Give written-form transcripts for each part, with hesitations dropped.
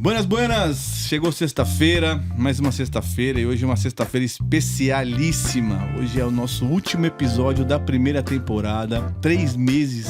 Buenas, buenas! Chegou sexta-feira, mais uma sexta-feira, e hoje é uma sexta-feira especialíssima. Hoje é o nosso último episódio da primeira temporada. 3 meses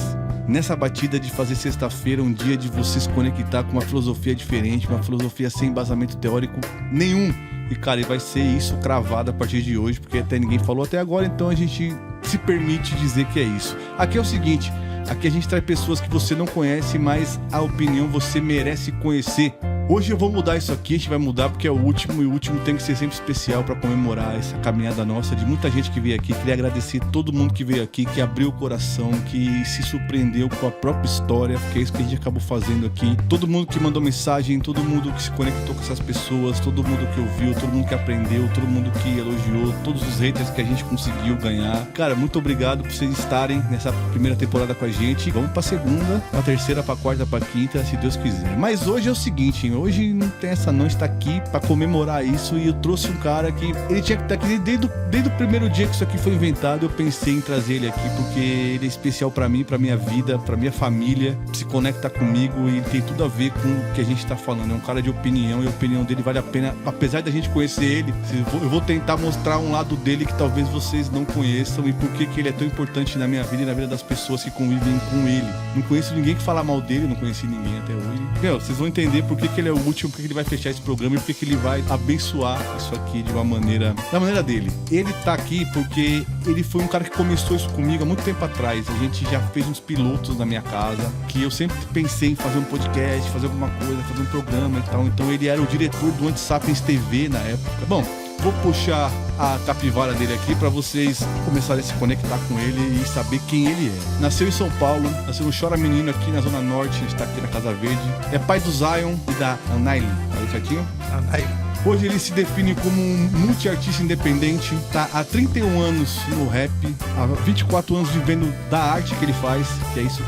nessa batida de fazer sexta-feira um dia de você se conectar com uma filosofia diferente, uma filosofia sem embasamento teórico nenhum. E, cara, vai ser isso cravado a partir de hoje, porque até ninguém falou até agora, então a gente se permite dizer que é isso. Aqui é o seguinte, aqui a gente traz pessoas que você não conhece, mas a opinião você merece conhecer. Hoje eu vou mudar isso aqui, a gente vai mudar porque é o último, e o último tem que ser sempre especial para comemorar essa caminhada nossa, de muita gente que veio aqui. Queria agradecer todo mundo que veio aqui, que abriu o coração, que se surpreendeu com a própria história, porque é isso que a gente acabou fazendo aqui. Todo mundo que mandou mensagem, todo mundo que se conectou com essas pessoas, todo mundo que ouviu, todo mundo que aprendeu, todo mundo que elogiou, todos os haters que a gente conseguiu ganhar. Cara, muito obrigado por vocês estarem nessa primeira temporada com a gente. Vamos pra segunda, pra terceira, pra quarta, pra quinta, se Deus quiser. Mas hoje é o seguinte, hein? Hoje não tem essa não, está aqui pra comemorar isso, e eu trouxe um cara que ele tinha que estar aqui desde o primeiro dia que isso aqui foi inventado. Eu pensei em trazer ele aqui porque ele é especial pra mim, pra minha vida, pra minha família, se conecta comigo e tem tudo a ver com o que a gente tá falando. É um cara de opinião, e a opinião dele vale a pena, apesar da gente conhecer ele. Eu vou tentar mostrar um lado dele que talvez vocês não conheçam, e por que ele é tão importante na minha vida e na vida das pessoas que convivem com ele. Não conheço ninguém que fala mal dele, não conheci ninguém até hoje. Meu, vocês vão entender por que ele é o último, por que ele vai fechar esse programa e por que ele vai abençoar isso aqui de uma maneira, da maneira dele. Ele tá aqui porque ele foi um cara que começou isso comigo há muito tempo atrás. A gente já fez uns pilotos na minha casa, que eu sempre pensei em fazer um podcast, fazer alguma coisa, fazer um programa e tal. Então ele era o diretor do Anti-Sapiens TV na época. Bom, vou puxar a capivara dele aqui para vocês começarem a se conectar com ele e saber quem ele é. Nasceu em São Paulo, nasceu no Chora Menino aqui na Zona Norte, está aqui na Casa Verde. É pai do Zion e da Anaili. Falei certinho? Anaili. Hoje ele se define como um multiartista independente, tá há 31 anos no rap, há 24 anos vivendo da arte que ele faz, que é isso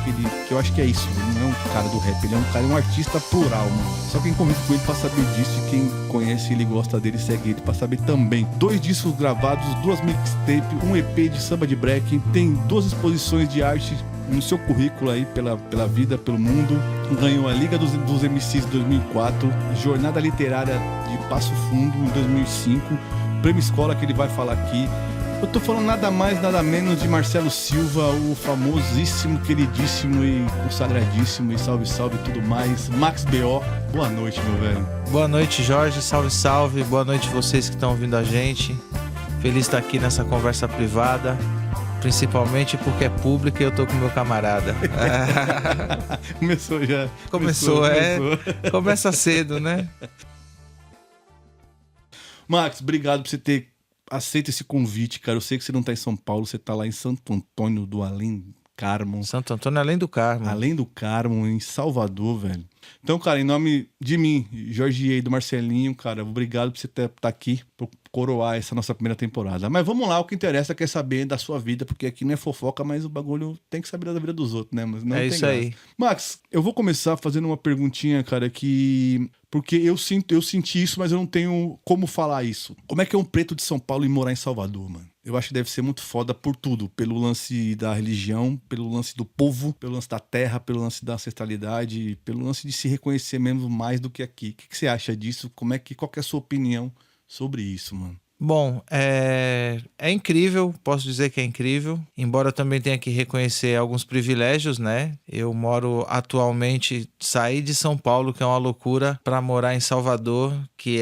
que eu acho que é isso. Ele não é um cara do rap, ele é um artista plural, mano. Só quem convive com ele pra saber disso, e quem conhece ele, gosta dele, segue ele pra saber também. 2 discos gravados, 2 mixtapes, um EP de samba de break, tem 2 exposições de arte no seu currículo aí pela vida, pelo mundo. Ganhou a Liga dos MCs em 2004, Jornada Literária de Passo Fundo em 2005, Prêmio Escola, que ele vai falar aqui. Eu tô falando nada mais, nada menos de Marcelo Silva, o famosíssimo, queridíssimo e consagradíssimo, e salve, salve e tudo mais, Max B.O. Boa noite, meu velho. Boa noite, Jorge, salve, salve. Boa noite vocês que estão ouvindo a gente. Feliz de estar aqui nessa conversa privada, principalmente porque é pública e eu tô com meu camarada. Começou já. Começou. Começa cedo, né? Max, obrigado por você ter aceito esse convite, cara. Eu sei que você não tá em São Paulo, você tá lá em Santo Antônio do Além Carmo. Santo Antônio, Além do Carmo. Além do Carmo, em Salvador, velho. Então, cara, em nome de mim, Jorge e do Marcelinho, cara, obrigado por você estar aqui, por coroar essa nossa primeira temporada. Mas vamos lá, o que interessa é saber da sua vida, porque aqui não é fofoca, mas o bagulho tem que saber da vida dos outros, né? Mas não é tem isso graça. Aí. Max, eu vou começar fazendo uma perguntinha, cara, que... Porque eu senti isso, mas eu não tenho como falar isso. Como é que é um preto de São Paulo e morar em Salvador, mano? Eu acho que deve ser muito foda por tudo. Pelo lance da religião, pelo lance do povo, pelo lance da terra, pelo lance da ancestralidade, pelo lance de se reconhecer mesmo mais do que aqui. O que você acha disso? Qual que é a sua opinião sobre isso, mano? Bom, é incrível, posso dizer que é incrível, embora eu também tenha que reconhecer alguns privilégios, né? Eu moro atualmente, saí de São Paulo, que é uma loucura, para morar em Salvador, que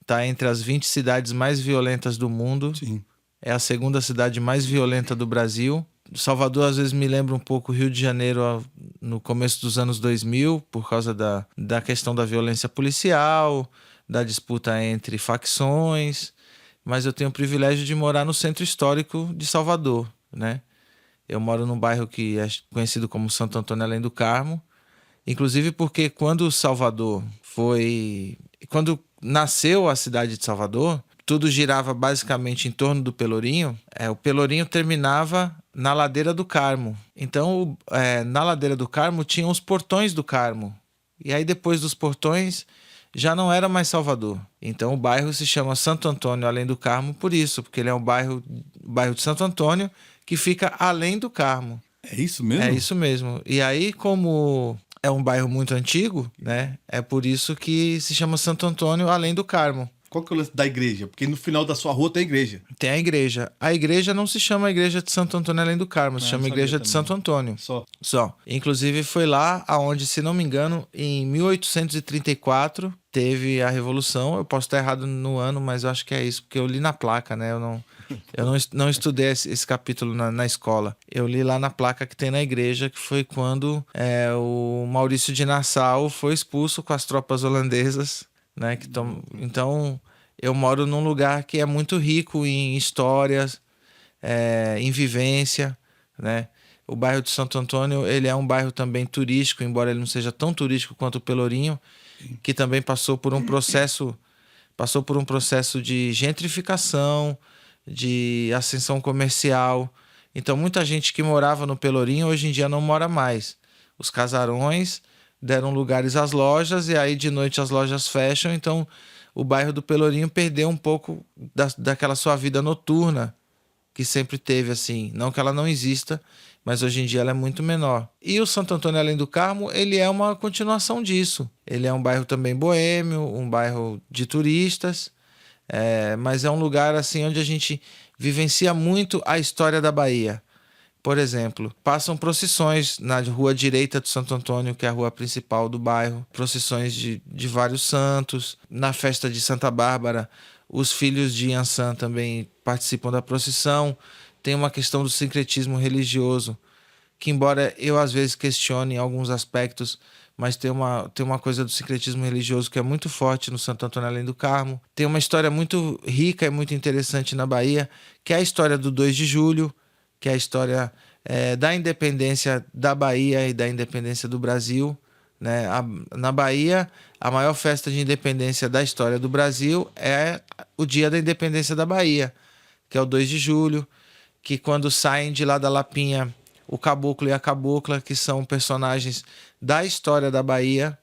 tá entre as 20 cidades mais violentas do mundo. Sim. É a segunda cidade mais violenta do Brasil. Salvador às vezes me lembra um pouco Rio de Janeiro no começo dos anos 2000, por causa da questão da violência policial, da disputa entre facções. Mas eu tenho o privilégio de morar no centro histórico de Salvador, né? Eu moro num bairro que é conhecido como Santo Antônio Além do Carmo, inclusive porque quando nasceu a cidade de Salvador, tudo girava basicamente em torno do Pelourinho. O Pelourinho terminava na Ladeira do Carmo. Então, na Ladeira do Carmo tinham os portões do Carmo. E aí depois dos portões já não era mais Salvador. Então o bairro se chama Santo Antônio Além do Carmo por isso, porque ele é um bairro de Santo Antônio que fica além do Carmo. É isso mesmo? É isso mesmo. E aí, como é um bairro muito antigo, né? É por isso que se chama Santo Antônio Além do Carmo. Qual que é o lance da igreja? Porque no final da sua rua tem a igreja. Tem a igreja. A igreja não se chama Igreja de Santo Antônio Além do Carmo, se chama Igreja de Santo Antônio. Só. Inclusive foi lá aonde, se não me engano, em 1834 teve a Revolução. Eu posso estar errado no ano, mas eu acho que é isso, porque eu li na placa, né? Eu não estudei esse capítulo na escola. Eu li lá na placa que tem na igreja, que foi quando o Maurício de Nassau foi expulso com as tropas holandesas, né? Então, eu moro num lugar que é muito rico em histórias, em vivência, né? O bairro de Santo Antônio, ele é um bairro também turístico, embora ele não seja tão turístico quanto o Pelourinho, que também passou por um processo de gentrificação, de ascensão comercial. Então, muita gente que morava no Pelourinho hoje em dia não mora mais. Os casarões deram lugares às lojas e aí de noite as lojas fecham. Então, o bairro do Pelourinho perdeu um pouco daquela sua vida noturna que sempre teve, assim. Não que ela não exista, mas hoje em dia ela é muito menor. E o Santo Antônio Além do Carmo, ele é uma continuação disso. Ele é um bairro também boêmio, um bairro de turistas, mas é um lugar assim onde a gente vivencia muito a história da Bahia. Por exemplo, passam procissões na rua direita do Santo Antônio, que é a rua principal do bairro, procissões de vários santos. Na festa de Santa Bárbara, os filhos de Iansã também participam da procissão. Tem uma questão do sincretismo religioso, que embora eu às vezes questione alguns aspectos, mas tem uma coisa do sincretismo religioso que é muito forte no Santo Antônio Além do Carmo. Tem uma história muito rica e muito interessante na Bahia, que é a história do 2 de julho, que é a história da independência da Bahia e da independência do Brasil, né? Na Bahia, a maior festa de independência da história do Brasil é o dia da independência da Bahia, que é o 2 de julho, que quando saem de lá da Lapinha, o caboclo e a cabocla, que são personagens da história da Bahia,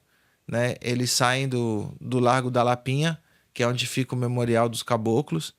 né? Eles saem do Largo da Lapinha, que é onde fica o Memorial dos Caboclos,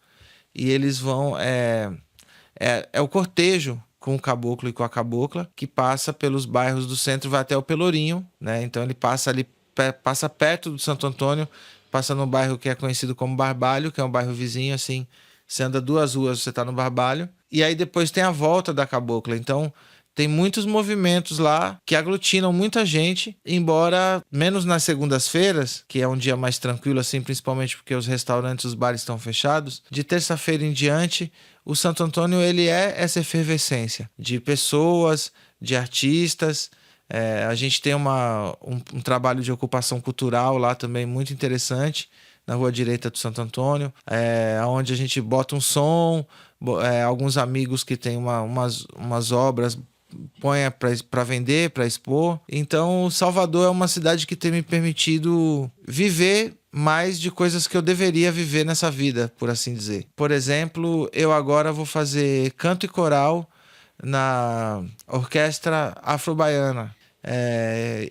e eles vão... É o cortejo com o caboclo e com a cabocla, que passa pelos bairros do centro e vai até o Pelourinho, né? Então ele passa perto do Santo Antônio, passa no bairro que é conhecido como Barbalho, que é um bairro vizinho, assim, você anda 2 ruas, você está no Barbalho, e aí depois tem a volta da cabocla. Então tem muitos movimentos lá que aglutinam muita gente, embora menos nas segundas-feiras, que é um dia mais tranquilo, assim, principalmente porque os restaurantes, os bares estão fechados. De terça-feira em diante, o Santo Antônio, ele é essa efervescência de pessoas, de artistas. A gente tem um trabalho de ocupação cultural lá também muito interessante, na rua direita do Santo Antônio, onde a gente bota um som, alguns amigos que têm umas obras põe para vender, para expor. Então, Salvador é uma cidade que tem me permitido viver mais de coisas que eu deveria viver nessa vida, por assim dizer. Por exemplo, eu agora vou fazer canto e coral na Orquestra Afro-Baiana.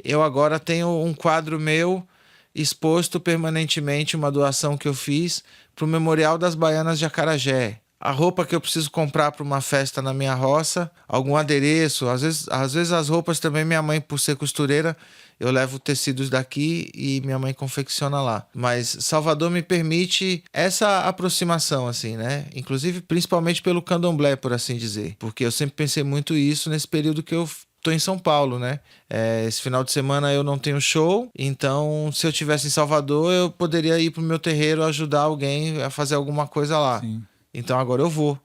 Eu agora tenho um quadro meu exposto permanentemente, uma doação que eu fiz para o Memorial das Baianas de Acarajé. A roupa que eu preciso comprar para uma festa na minha roça, algum adereço, às vezes as roupas também, minha mãe, por ser costureira, eu levo tecidos daqui e minha mãe confecciona lá. Mas Salvador me permite essa aproximação, assim, né? Inclusive, principalmente pelo candomblé, por assim dizer. Porque eu sempre pensei muito isso nesse período que eu tô em São Paulo, né? Esse final de semana eu não tenho show, então se eu tivesse em Salvador, eu poderia ir pro meu terreiro ajudar alguém a fazer alguma coisa lá. Sim. Então agora eu vou,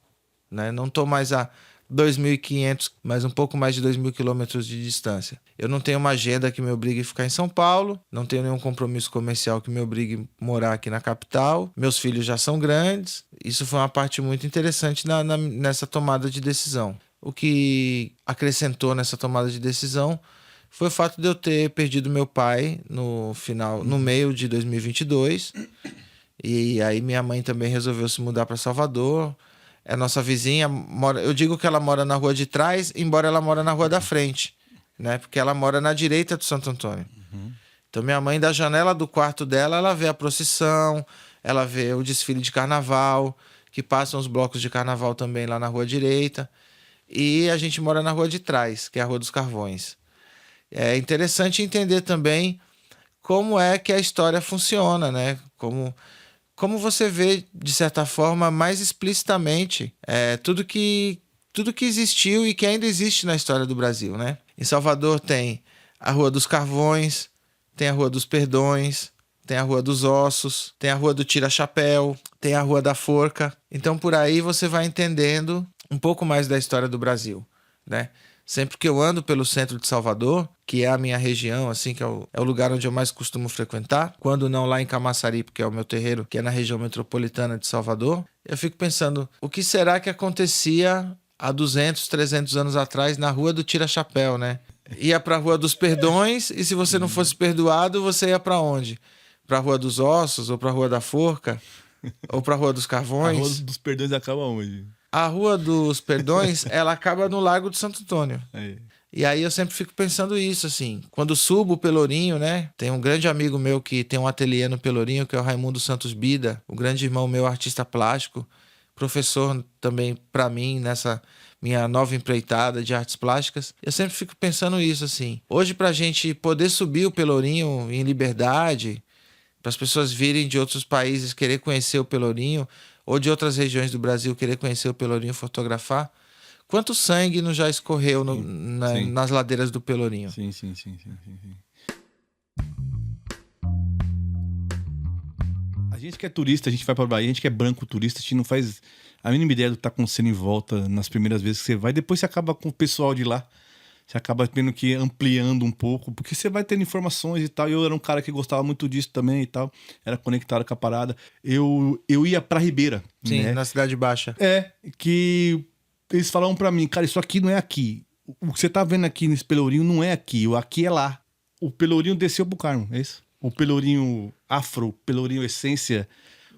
né? Não estou mais a 2.500, mas um pouco mais de 2.000 quilômetros de distância. Eu não tenho uma agenda que me obrigue a ficar em São Paulo, não tenho nenhum compromisso comercial que me obrigue a morar aqui na capital. Meus filhos já são grandes. Isso foi uma parte muito interessante nessa tomada de decisão. O que acrescentou nessa tomada de decisão foi o fato de eu ter perdido meu pai no meio de 2022. E aí minha mãe também resolveu se mudar para Salvador. É nossa vizinha, eu digo que ela mora na rua de trás, embora ela mora na rua da frente, né? Porque ela mora na direita do Santo Antônio. Uhum. Então minha mãe, da janela do quarto dela, ela vê a procissão, ela vê o desfile de carnaval, que passam os blocos de carnaval também lá na rua direita. E a gente mora na rua de trás, que é a Rua dos Carvões. É interessante entender também como é que a história funciona, né? Como você vê, de certa forma, mais explicitamente tudo que existiu e que ainda existe na história do Brasil, né? Em Salvador tem a Rua dos Carvões, tem a Rua dos Perdões, tem a Rua dos Ossos, tem a Rua do Tira-Chapéu, tem a Rua da Forca. Então, por aí você vai entendendo um pouco mais da história do Brasil, né? Sempre que eu ando pelo centro de Salvador, que é a minha região, assim, que é o lugar onde eu mais costumo frequentar, quando não lá em Camaçari, porque é o meu terreiro, que é na região metropolitana de Salvador, eu fico pensando, o que será que acontecia há 200, 300 anos atrás na Rua do Tira-Chapéu, né? Ia pra Rua dos Perdões, e se você não fosse perdoado, você ia pra onde? Pra Rua dos Ossos, ou pra Rua da Forca, ou pra Rua dos A Carvões? Rua dos Perdões acaba onde? A Rua dos Perdões, ela acaba no Largo de Santo Antônio. Aí. E aí eu sempre fico pensando isso, assim. Quando subo o Pelourinho, né? Tem um grande amigo meu que tem um ateliê no Pelourinho, que é o Raimundo Santos Bida, o grande irmão meu, artista plástico, professor também para mim nessa minha nova empreitada de artes plásticas. Eu sempre fico pensando isso, assim. Hoje, pra gente poder subir o Pelourinho em liberdade, para as pessoas virem de outros países querer conhecer o Pelourinho, ou de outras regiões do Brasil querer conhecer o Pelourinho, fotografar, quanto sangue não já escorreu Sim. nas ladeiras do Pelourinho? Sim. A gente que é turista, a gente vai pra Bahia, a gente que é branco turista, a gente não faz a mínima ideia do que tá acontecendo em volta nas primeiras vezes que você vai. Depois você acaba com o pessoal de lá. Você acaba tendo que ir ampliando um pouco, porque você vai tendo informações e tal. Eu era um cara que gostava muito disso também e tal. Era conectado com a parada. Eu ia pra Ribeira. Sim, né? na Cidade Baixa. Que eles falavam pra mim, cara, isso aqui não é aqui. O que você tá vendo aqui nesse Pelourinho não é aqui. O aqui é lá. O Pelourinho desceu pro Carmo, é isso? O Pelourinho Afro, Pelourinho Essência.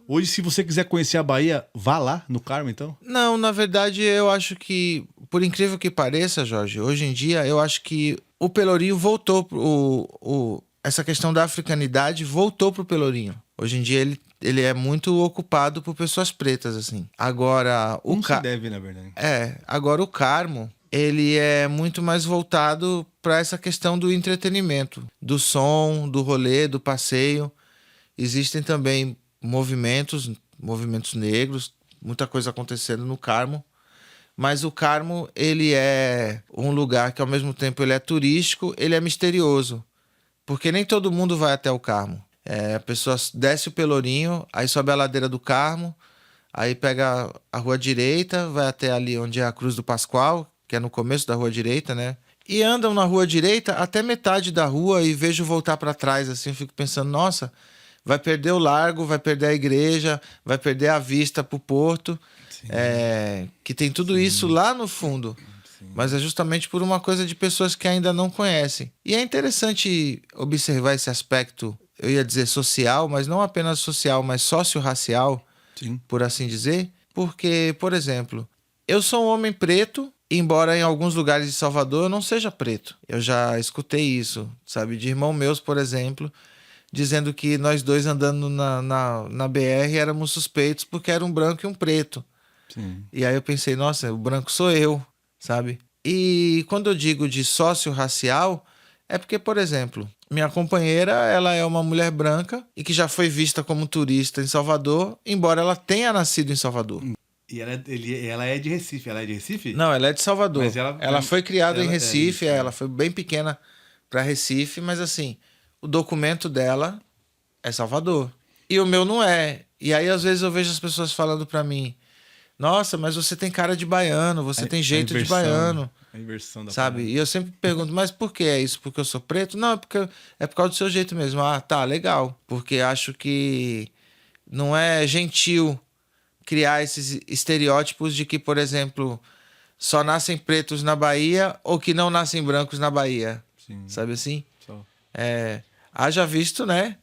Hoje, se você quiser conhecer a Bahia, vá lá no Carmo, então? Não, na verdade, eu acho que, por incrível que pareça, Jorge, hoje em dia, eu acho que o Pelourinho voltou, essa questão da africanidade voltou pro Pelourinho. Hoje em dia, ele é muito ocupado por pessoas pretas, assim. Agora, Como se deve, na verdade. Agora o Carmo, ele é muito mais voltado para essa questão do entretenimento, do som, do rolê, do passeio. Existem também movimentos negros, muita coisa acontecendo no Carmo, mas o Carmo, ele é um lugar que ao mesmo tempo ele é turístico, ele é misterioso, porque nem todo mundo vai até o Carmo. A pessoa desce o Pelourinho, aí sobe a ladeira do Carmo, aí pega a rua direita, vai até ali onde é a Cruz do Pascoal, que é no começo da rua direita, né? E andam na rua direita até metade da rua e vejo voltar para trás, assim, eu fico pensando, nossa, vai perder o largo, vai perder a igreja, vai perder a vista pro porto, que tem tudo isso lá no fundo. Mas é justamente por uma coisa de pessoas que ainda não conhecem. E é interessante observar esse aspecto, eu ia dizer social, mas não apenas social, mas socio-racial, por assim dizer. Porque, por exemplo, eu sou um homem preto, embora em alguns lugares de Salvador eu não seja preto. Eu já escutei isso, sabe? De irmão meus, por exemplo, dizendo que nós dois andando na BR éramos suspeitos porque era um branco e um preto. Sim. E aí eu pensei, nossa, o branco sou eu, sabe? E quando eu digo de sócio-racial, é porque, por exemplo, minha companheira, ela é uma mulher branca e que já foi vista como turista em Salvador, embora ela tenha nascido em Salvador. E ela é de Recife. Ela é de Recife? Não, ela é de Salvador. Mas ela foi criada em Recife, isso, ela foi bem pequena para Recife, mas assim, o documento dela é Salvador. E o meu não é. E aí, às vezes, eu vejo as pessoas falando pra mim, nossa, mas você tem cara de baiano, você tem jeito de baiano. A inversão da sabe? parada. E eu sempre pergunto, mas por que é isso? Porque eu sou preto? Não, é por causa do seu jeito mesmo. Ah, tá, legal. Porque acho que não é gentil criar esses estereótipos de que, por exemplo, só nascem pretos na Bahia ou que não nascem brancos na Bahia. Sim. Sabe assim? Só. Haja visto, né?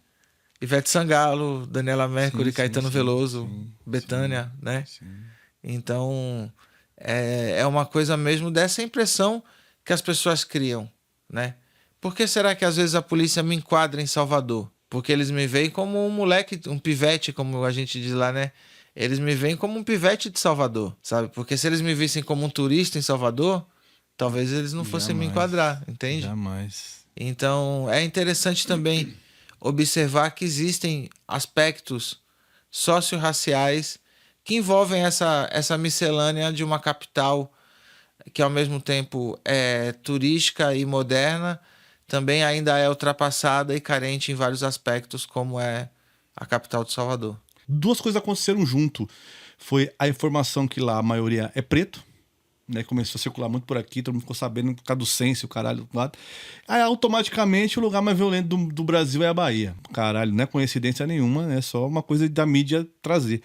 Ivete Sangalo, Daniela Mercury, Sim, Caetano sim, Veloso, sim, Bethânia, né? Sim. Então, é uma coisa mesmo dessa impressão que as pessoas criam, né? Por que será que às vezes a polícia me enquadra em Salvador? Porque eles me veem como um moleque, um pivete, como a gente diz lá, né? Eles me veem como um pivete de Salvador, sabe? Porque se eles me vissem como um turista em Salvador, talvez eles não fossem me Jamais. enquadrar, entende? Jamais. Então, é interessante também observar que existem aspectos socio-raciais que envolvem essa miscelânea de uma capital que, ao mesmo tempo, é turística e moderna, também ainda é ultrapassada e carente em vários aspectos, como é a capital de Salvador. Duas coisas aconteceram junto. Foi a informação que lá a maioria é preto, né? Começou a circular muito por aqui, todo mundo ficou sabendo por causa do censo, o caralho do lado. Aí automaticamente o lugar mais violento do Brasil é a Bahia. Caralho, não é coincidência nenhuma, é só uma coisa da mídia trazer.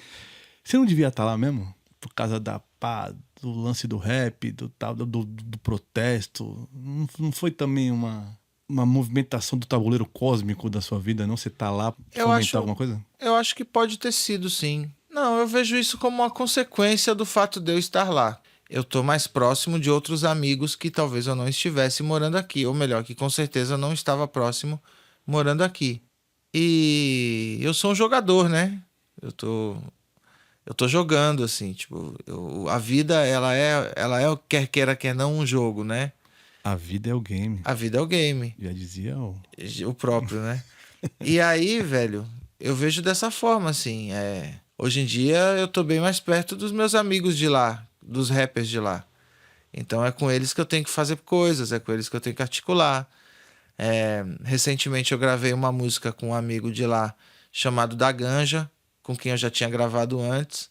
Você não devia estar lá mesmo? Por causa do lance do rap, do tal, do protesto. Não foi também uma movimentação do tabuleiro cósmico da sua vida, não? Você tá lá pra fomentar alguma coisa? Eu acho que pode ter sido, sim. Não, eu vejo isso como uma consequência do fato de eu estar lá. Eu tô mais próximo de outros amigos que talvez eu não estivesse morando aqui. Ou melhor, que com certeza eu não estava próximo morando aqui. E eu sou um jogador, né? Eu tô jogando, assim, tipo... a vida, ela é, quer queira, quer não, um jogo, né? A vida é o game. A vida é o game. Já dizia O próprio, né? E aí, velho, eu vejo dessa forma, assim. Hoje em dia eu tô bem mais perto dos meus amigos de lá, dos rappers de lá. Então é com eles que eu tenho que fazer coisas, é com eles que eu tenho que articular. Recentemente eu gravei uma música com um amigo de lá chamado Da Ganja, com quem eu já tinha gravado antes.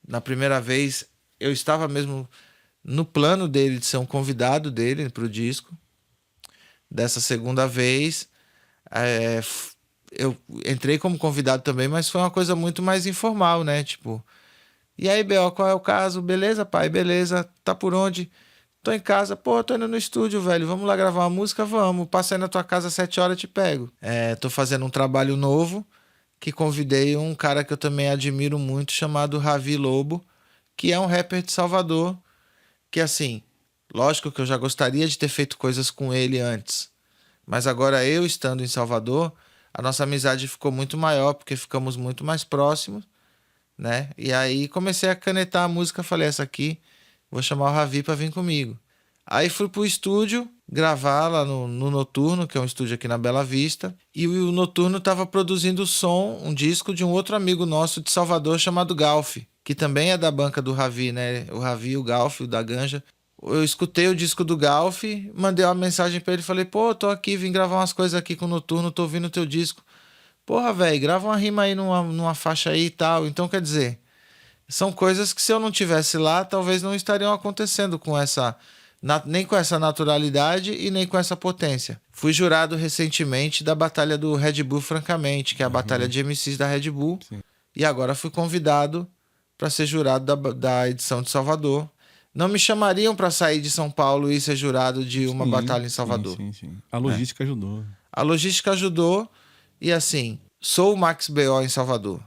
Na primeira vez eu estava mesmo no plano dele de ser um convidado dele pro disco. Dessa segunda vez eu entrei como convidado também, mas foi uma coisa muito mais informal, né? Tipo, e aí, B.O., qual é o caso? Beleza, pai? Beleza. Tá por onde? Tô em casa. Pô, tô indo no estúdio, velho. Vamos lá gravar uma música? Vamos. Passa aí na tua casa às 7 horas, te pego. Tô fazendo um trabalho novo que convidei um cara que eu também admiro muito, chamado Ravi Lobo, que é um rapper de Salvador, que assim, lógico que eu já gostaria de ter feito coisas com ele antes, mas agora eu estando em Salvador, a nossa amizade ficou muito maior, porque ficamos muito mais próximos, né? E aí comecei a canetar a música, falei, essa aqui, vou chamar o Ravi pra vir comigo. Aí fui pro estúdio gravar lá no Noturno, que é um estúdio aqui na Bela Vista, e o Noturno tava produzindo um disco de um outro amigo nosso de Salvador chamado Galf, que também é da banca do Ravi, né? O Ravi, o Galf, o da Ganja. Eu escutei o disco do Galf, mandei uma mensagem pra ele, falei, pô, tô aqui, vim gravar umas coisas aqui com o Noturno, tô ouvindo o teu disco. Porra, velho, grava uma rima aí numa faixa aí e tal. Então, quer dizer, são coisas que se eu não tivesse lá, talvez não estariam acontecendo com nem com essa naturalidade e nem com essa potência. Fui jurado recentemente da batalha do Red Bull Francamente, que é a batalha de MCs da Red Bull. Sim. E agora fui convidado para ser jurado da edição de Salvador. Não me chamariam para sair de São Paulo e ser jurado de uma batalha em Salvador. Sim. A logística ajudou. A logística ajudou e assim, sou o Max B.O. em Salvador,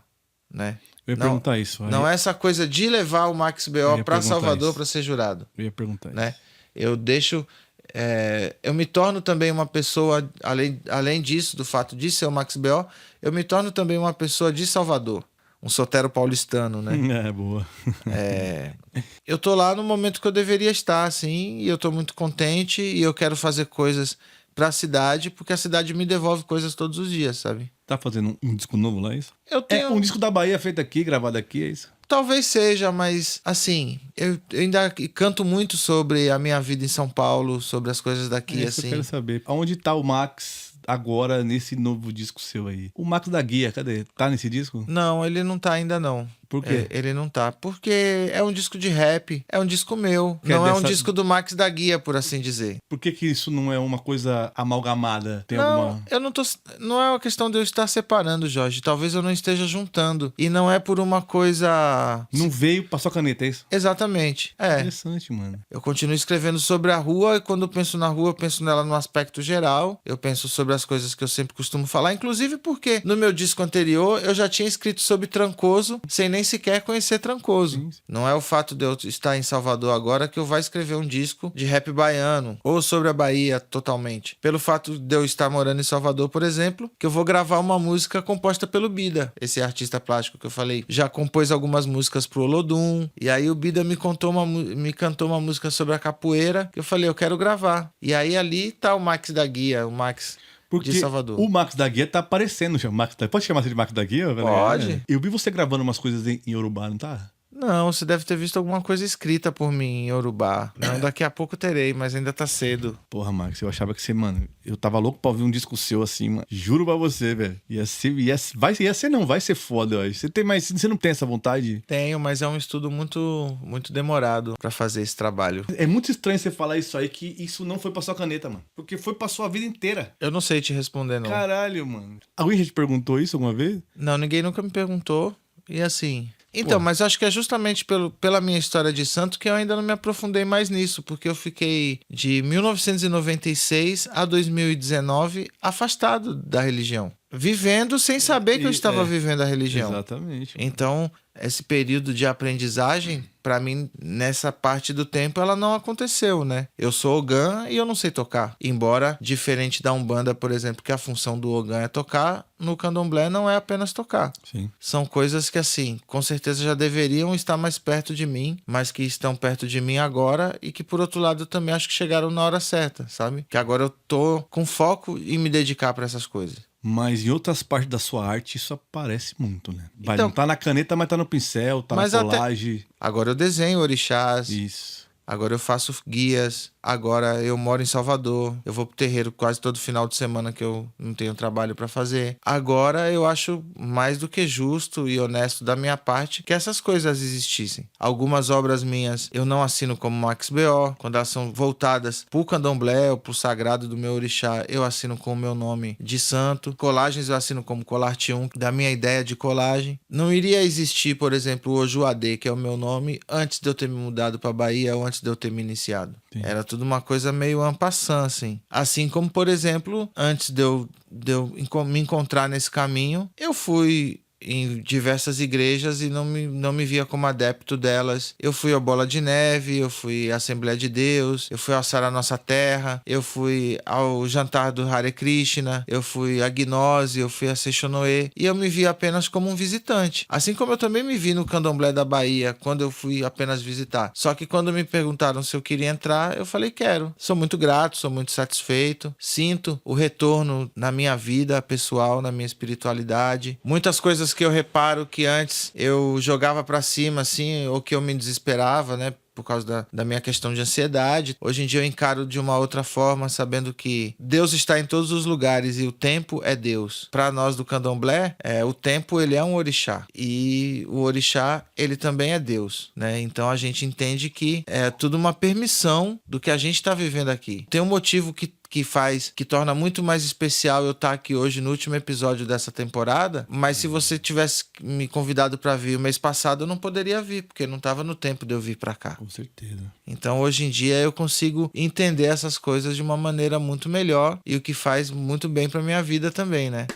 né? Eu ia perguntar isso. Não é essa coisa de levar o Max B.O. para Salvador para ser jurado. Eu ia perguntar né? isso. Eu me torno também uma pessoa, além disso, do fato de ser o Max B.O., eu me torno também uma pessoa de Salvador. Um sotero paulistano, né? Boa. Eu tô lá no momento que eu deveria estar, assim, e eu tô muito contente e eu quero fazer coisas pra cidade, porque a cidade me devolve coisas todos os dias, sabe? Tá fazendo um disco novo lá, é isso? Eu tenho... um disco da Bahia feito aqui, gravado aqui, é isso? Talvez seja, mas assim, eu ainda canto muito sobre a minha vida em São Paulo, sobre as coisas daqui, Isso assim. eu quero saber. Aonde tá o Max agora nesse novo disco seu aí? O Max da Guia, cadê? Tá nesse disco? Não, ele não tá ainda não. Por quê? Ele não tá. Porque é um disco de rap, é um disco meu. Que é não é um dessa- disco do Max da Guia, por assim dizer. Por que isso não é uma coisa amalgamada? Tem Não, alguma... eu não tô. Não é uma questão de eu estar separando, Jorge. Talvez eu não esteja juntando. E não é por uma coisa. Não veio, passou a caneta, é isso? Exatamente. Interessante, mano. Eu continuo escrevendo sobre a rua e quando eu penso na rua, eu penso nela no aspecto geral. Eu penso sobre as coisas que eu sempre costumo falar. Inclusive porque no meu disco anterior eu já tinha escrito sobre Trancoso, sem nem sequer conhecer Trancoso. Sim. Não é o fato de eu estar em Salvador agora que eu vou escrever um disco de rap baiano ou sobre a Bahia totalmente. Pelo fato de eu estar morando em Salvador, por exemplo, que eu vou gravar uma música composta pelo Bida, esse artista plástico que eu falei. Já compôs algumas músicas pro Olodum, e aí o Bida me cantou uma música sobre a capoeira, que eu falei, eu quero gravar. E aí ali tá o Max da Guia, o Max Porque de Salvador. o Max da Guia tá aparecendo. Pode chamar você de Max da Guia? Pode. É. Eu vi você gravando umas coisas em Yorubá, não tá? Não, você deve ter visto alguma coisa escrita por mim em Yorubá. Não, daqui a pouco terei, mas ainda tá cedo. Porra, Max, eu achava que você, mano, eu tava louco pra ouvir um disco seu assim, mano. Juro pra você, velho. Vai ser foda, eu acho. Você não tem essa vontade? Tenho, mas é um estudo muito, muito demorado pra fazer esse trabalho. É muito estranho você falar isso aí, que isso não foi pra sua caneta, mano. Porque foi pra sua vida inteira. Eu não sei te responder, não. Caralho, mano. Alguém já te perguntou isso alguma vez? Não, ninguém nunca me perguntou. E assim... Então, Pô. mas acho que é justamente pela minha história de santo que eu ainda não me aprofundei mais nisso, porque eu fiquei de 1996 a 2019 afastado da religião. Vivendo sem saber que eu estava vivendo a religião. Exatamente. Então, esse período de aprendizagem, pra mim, nessa parte do tempo, ela não aconteceu, né? Eu sou Ogã e eu não sei tocar. Embora, diferente da Umbanda, por exemplo, que a função do Ogã é tocar, no Candomblé não é apenas tocar. Sim. São coisas que, assim, com certeza já deveriam estar mais perto de mim, mas que estão perto de mim agora e que, por outro lado, eu também acho que chegaram na hora certa, sabe? Que agora eu tô com foco em me dedicar pra essas coisas. Mas em outras partes da sua arte isso aparece muito, né? Então, não tá na caneta, mas tá no pincel, tá na colagem. Agora eu desenho orixás. Isso. Agora eu faço guias. Agora eu moro em Salvador. Eu vou pro terreiro quase todo final de semana que eu não tenho trabalho pra fazer. Agora eu acho mais do que justo e honesto da minha parte que essas coisas existissem. Algumas obras minhas eu não assino como Max B.O. Quando elas são voltadas pro candomblé ou pro sagrado do meu orixá, eu assino com o meu nome de santo. Colagens eu assino como Colarte 1, da minha ideia de colagem. Não iria existir, por exemplo, o Ojuadê, que é o meu nome, antes de eu ter me mudado pra Bahia ou antes de eu ter me iniciado. Sim. Era tudo uma coisa meio en passant, assim. Assim como, por exemplo, antes de eu me encontrar nesse caminho, eu fui em diversas igrejas e não me via como adepto delas. Eu fui ao Bola de Neve, eu fui à Assembleia de Deus, eu fui ao Sara Nossa Terra, eu fui ao jantar do Hare Krishna, eu fui à Gnose, eu fui a Seixonoe, e eu me via apenas como um visitante. Assim como eu também me vi no Candomblé da Bahia, quando eu fui apenas visitar. Só que quando me perguntaram se eu queria entrar, eu falei quero. Sou muito grato, sou muito satisfeito, sinto o retorno na minha vida pessoal, na minha espiritualidade. Muitas coisas que eu reparo que antes eu jogava pra cima, assim, ou que eu me desesperava, né? Por causa da minha questão de ansiedade. Hoje em dia eu encaro de uma outra forma, sabendo que Deus está em todos os lugares e o tempo é Deus. Para nós do Candomblé, o tempo ele é um orixá. E o orixá, ele também é Deus, né? Então a gente entende que é tudo uma permissão do que a gente está vivendo aqui. Tem um motivo que torna muito mais especial eu estar aqui hoje no último episódio dessa temporada, mas se você tivesse me convidado para vir o mês passado, eu não poderia vir, porque não estava no tempo de eu vir para cá. Com certeza. Então hoje em dia eu consigo entender essas coisas de uma maneira muito melhor e o que faz muito bem para minha vida também, né?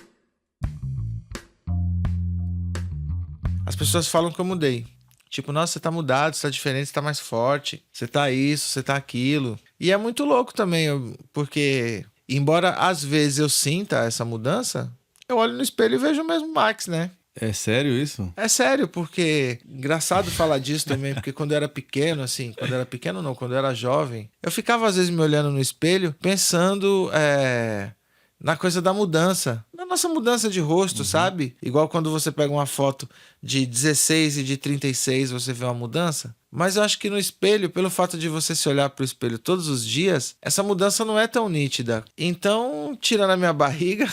As pessoas falam que eu mudei. Tipo, nossa, você tá mudado, você tá diferente, você tá mais forte, você tá isso, você tá aquilo. E é muito louco também, porque embora às vezes eu sinta essa mudança, eu olho no espelho e vejo o mesmo Max, né? É sério isso? É sério, porque... Engraçado falar disso também, porque quando eu era pequeno, assim... Quando eu era jovem, eu ficava às vezes me olhando no espelho, pensando... na coisa da mudança. Na nossa mudança de rosto, sabe? Igual quando você pega uma foto de 16 e de 36, você vê uma mudança. Mas eu acho que no espelho, pelo fato de você se olhar pro espelho todos os dias, essa mudança não é tão nítida. Então, tirando a minha barriga...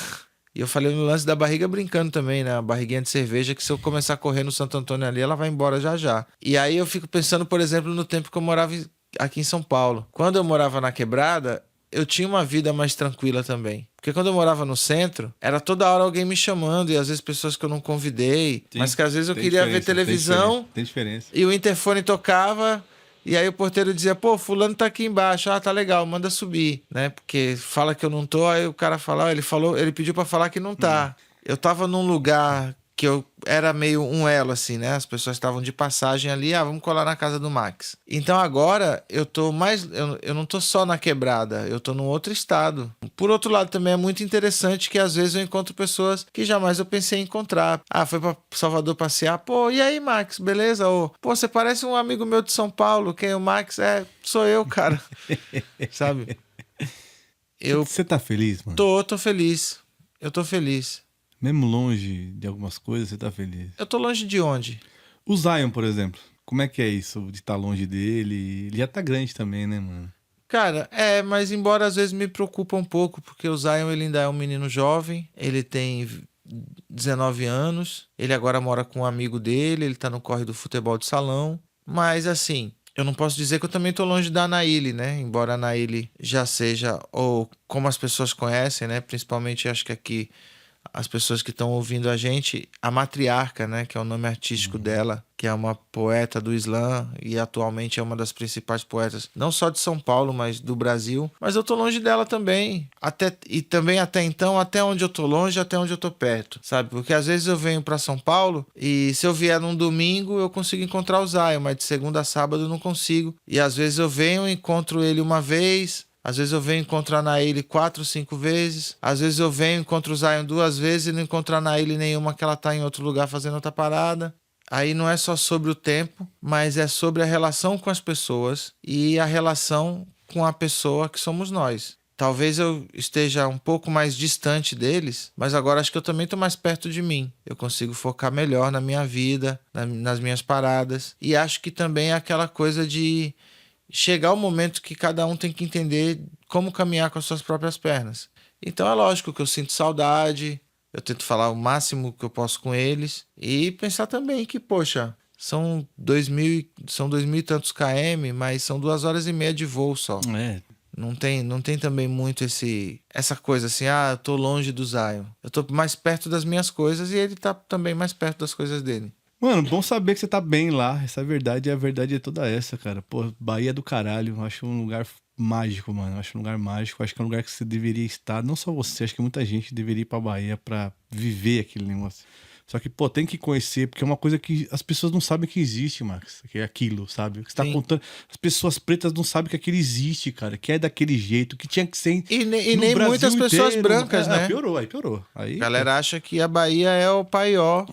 E eu falei no lance da barriga brincando também, né? A barriguinha de cerveja, que se eu começar a correr no Santo Antônio ali, ela vai embora já já. E aí eu fico pensando, por exemplo, no tempo que eu morava aqui em São Paulo. Quando eu morava na Quebrada, eu tinha uma vida mais tranquila também. Porque quando eu morava no centro, era toda hora alguém me chamando, e às vezes pessoas que eu não convidei, mas que às vezes eu queria ver televisão. Tem diferença. E o interfone tocava, e aí o porteiro dizia, pô, fulano tá aqui embaixo, tá legal, manda subir, né? Porque fala que eu não tô, aí o cara fala, ele pediu pra falar que não tá. Eu tava num lugar que eu era meio um elo, assim, né? As pessoas estavam de passagem ali, vamos colar na casa do Max. Então agora eu tô mais. Eu não tô só na quebrada, eu tô num outro estado. Por outro lado, também é muito interessante que às vezes eu encontro pessoas que jamais eu pensei em encontrar. Foi pra Salvador passear. Pô, e aí, Max, beleza? Ou, pô, você parece um amigo meu de São Paulo. Quem é o Max? Sou eu, cara. Sabe? Você tá feliz, mano? Tô feliz. Eu tô feliz. Mesmo longe de algumas coisas, você tá feliz? Eu tô longe de onde? O Zion, por exemplo. Como é que é isso de estar longe dele? Ele já tá grande também, né, mano? Cara, mas embora às vezes me preocupa um pouco, porque o Zion ele ainda é um menino jovem, ele tem 19 anos, ele agora mora com um amigo dele, ele tá no corre do futebol de salão, mas assim, eu não posso dizer que eu também tô longe da Anaíli, né? Embora a Anaíli já seja, ou como as pessoas conhecem, né? Principalmente acho que aqui as pessoas que estão ouvindo a gente, a Matriarca, né, que é o nome artístico dela, que é uma poeta do Islã e atualmente é uma das principais poetas, não só de São Paulo, mas do Brasil. Mas eu tô longe dela também. Também até então, até onde eu tô longe, até onde eu tô perto, sabe? Porque às vezes eu venho para São Paulo e se eu vier num domingo, eu consigo encontrar o Zion, mas de segunda a sábado eu não consigo. E às vezes eu venho e encontro ele uma vez. Às vezes eu venho encontrar na ele 4, 5 vezes. Às vezes eu venho encontro o Zion 2 vezes e não encontrar na ele nenhuma que ela tá em outro lugar fazendo outra parada. Aí não é só sobre o tempo, mas é sobre a relação com as pessoas e a relação com a pessoa que somos nós. Talvez eu esteja um pouco mais distante deles, mas agora acho que eu também estou mais perto de mim. Eu consigo focar melhor na minha vida, nas minhas paradas. E acho que também é aquela coisa de chegar o momento que cada um tem que entender como caminhar com as suas próprias pernas. Então é lógico que eu sinto saudade, eu tento falar o máximo que eu posso com eles e pensar também que, poxa, são 2.000 e tantos km, mas são 2 horas e meia de voo só. Não tem também muito essa coisa assim, eu tô longe do Zion. Eu tô mais perto das minhas coisas e ele tá também mais perto das coisas dele. Mano, bom saber que você tá bem lá. Essa é a verdade, e a verdade é toda essa, cara. Pô, Bahia é do caralho. Eu acho um lugar mágico, mano. Eu acho um lugar mágico. Eu acho que é um lugar que você deveria estar. Não só você, acho que muita gente deveria ir pra Bahia pra viver aquele negócio. Só que, pô, tem que conhecer, porque é uma coisa que as pessoas não sabem que existe, Max. Que é aquilo, sabe? O que você tá contando. As pessoas pretas não sabem que aquilo existe, cara. Que é daquele jeito, que tinha que ser. E nem muitas pessoas brancas, né? Piorou. Aí, a galera acha que a Bahia é o paió.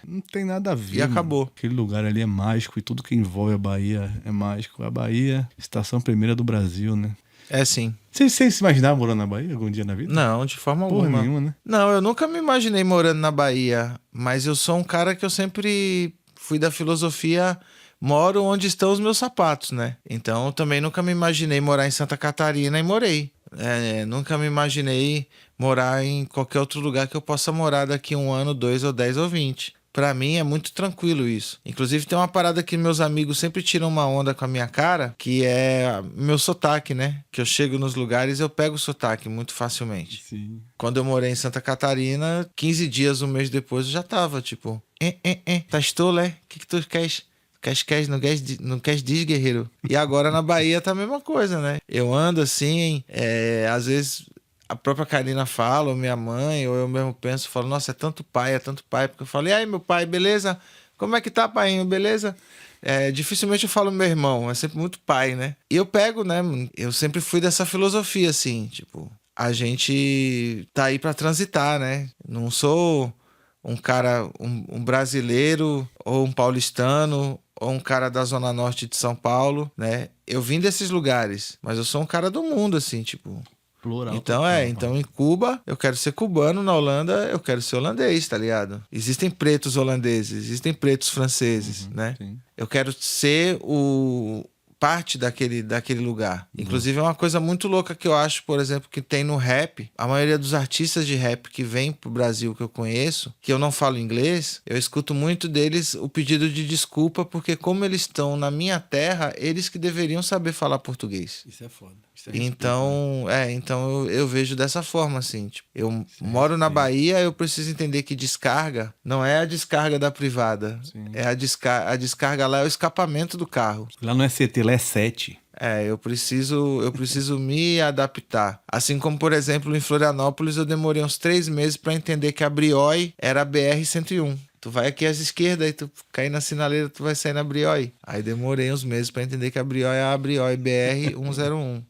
Não tem nada a ver. E acabou. Mano. Aquele lugar ali é mágico e tudo que envolve a Bahia é mágico. A Bahia, estação primeira do Brasil, né? É sim. Você se imaginava morando na Bahia algum dia na vida? Não, de forma alguma. Nenhuma, né? Não, eu nunca me imaginei morando na Bahia, mas eu sou um cara que eu sempre fui da filosofia, moro onde estão os meus sapatos, né? Então eu também nunca me imaginei morar em Santa Catarina e morei. Nunca me imaginei morar em qualquer outro lugar que eu possa morar daqui 1 ano, 2 ou 10 ou 20. Pra mim é muito tranquilo isso. Inclusive tem uma parada que meus amigos sempre tiram uma onda com a minha cara, que é meu sotaque, né? Que eu chego nos lugares e eu pego o sotaque muito facilmente. Sim. Quando eu morei em Santa Catarina, 15 dias, um mês depois eu já tava, tipo... Tás tolo, é? O que tu queres? Não queres diz, guerreiro? E agora na Bahia tá a mesma coisa, né? Eu ando assim, às vezes... A própria Karina fala, ou minha mãe, ou eu mesmo penso, falo, nossa, é tanto pai, porque eu falo, e aí, meu pai, beleza? Como é que tá, painho, beleza? Dificilmente eu falo meu irmão, é sempre muito pai, né? E eu pego, né? Eu sempre fui dessa filosofia, assim, tipo, a gente tá aí pra transitar, né? Não sou um cara, um brasileiro, ou um paulistano, ou um cara da Zona Norte de São Paulo, né? Eu vim desses lugares, mas eu sou um cara do mundo, assim, tipo... Plural, Então em Cuba eu quero ser cubano, na Holanda eu quero ser holandês, tá ligado? Existem pretos holandeses, existem pretos franceses, né? Sim. Eu quero ser parte daquele lugar. Inclusive é uma coisa muito louca que eu acho, por exemplo, que tem no rap. A maioria dos artistas de rap que vem pro Brasil que eu conheço, que eu não falo inglês, eu escuto muito deles o pedido de desculpa, porque como eles estão na minha terra, eles que deveriam saber falar português. Isso é foda. Então eu vejo dessa forma, assim, tipo, eu moro na Bahia, eu preciso entender que descarga não é a descarga da privada. Sim. A descarga lá é o escapamento do carro. Lá não é CT, lá é 7. Eu preciso me adaptar. Assim como, por exemplo, em Florianópolis, eu demorei uns 3 meses para entender que a Brioi era a BR-101. Tu vai aqui à esquerda e tu cair na sinaleira, tu vai sair na Brioi. Aí demorei uns meses para entender que a Brioi é a Brioi BR-101.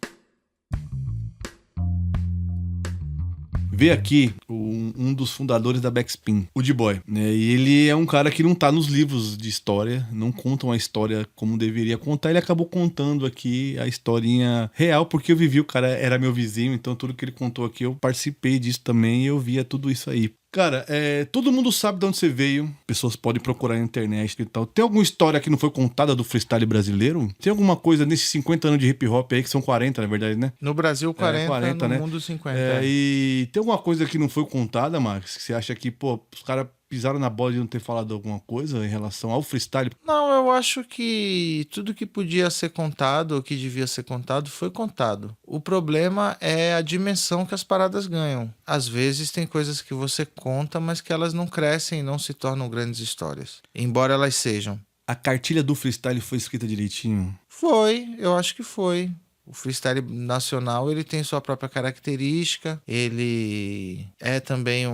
Vê aqui um dos fundadores da Backspin, o D-Boy, né? E ele é um cara que não tá nos livros de história, não contam a história como deveria contar. Ele acabou contando aqui a historinha real, porque eu vivi, o cara era meu vizinho, então tudo que ele contou aqui eu participei disso também e eu via tudo isso aí. Cara, todo mundo sabe de onde você veio. Pessoas podem procurar na internet e tal. Tem alguma história que não foi contada do freestyle brasileiro? Tem alguma coisa nesses 50 anos de hip hop aí, que são 40, na verdade, né? No Brasil, 40 no né? mundo, 50. E tem alguma coisa que não foi contada, Max? Que você acha que, pô, os caras pisaram na bola de não ter falado alguma coisa em relação ao freestyle? Não, eu acho que tudo que podia ser contado, ou que devia ser contado, foi contado. O problema é a dimensão que as paradas ganham. Às vezes tem coisas que você conta, mas que elas não crescem e não se tornam grandes histórias. Embora elas sejam. A cartilha do freestyle foi escrita direitinho? Foi, eu acho que foi. O freestyle nacional, ele tem sua própria característica, ele é também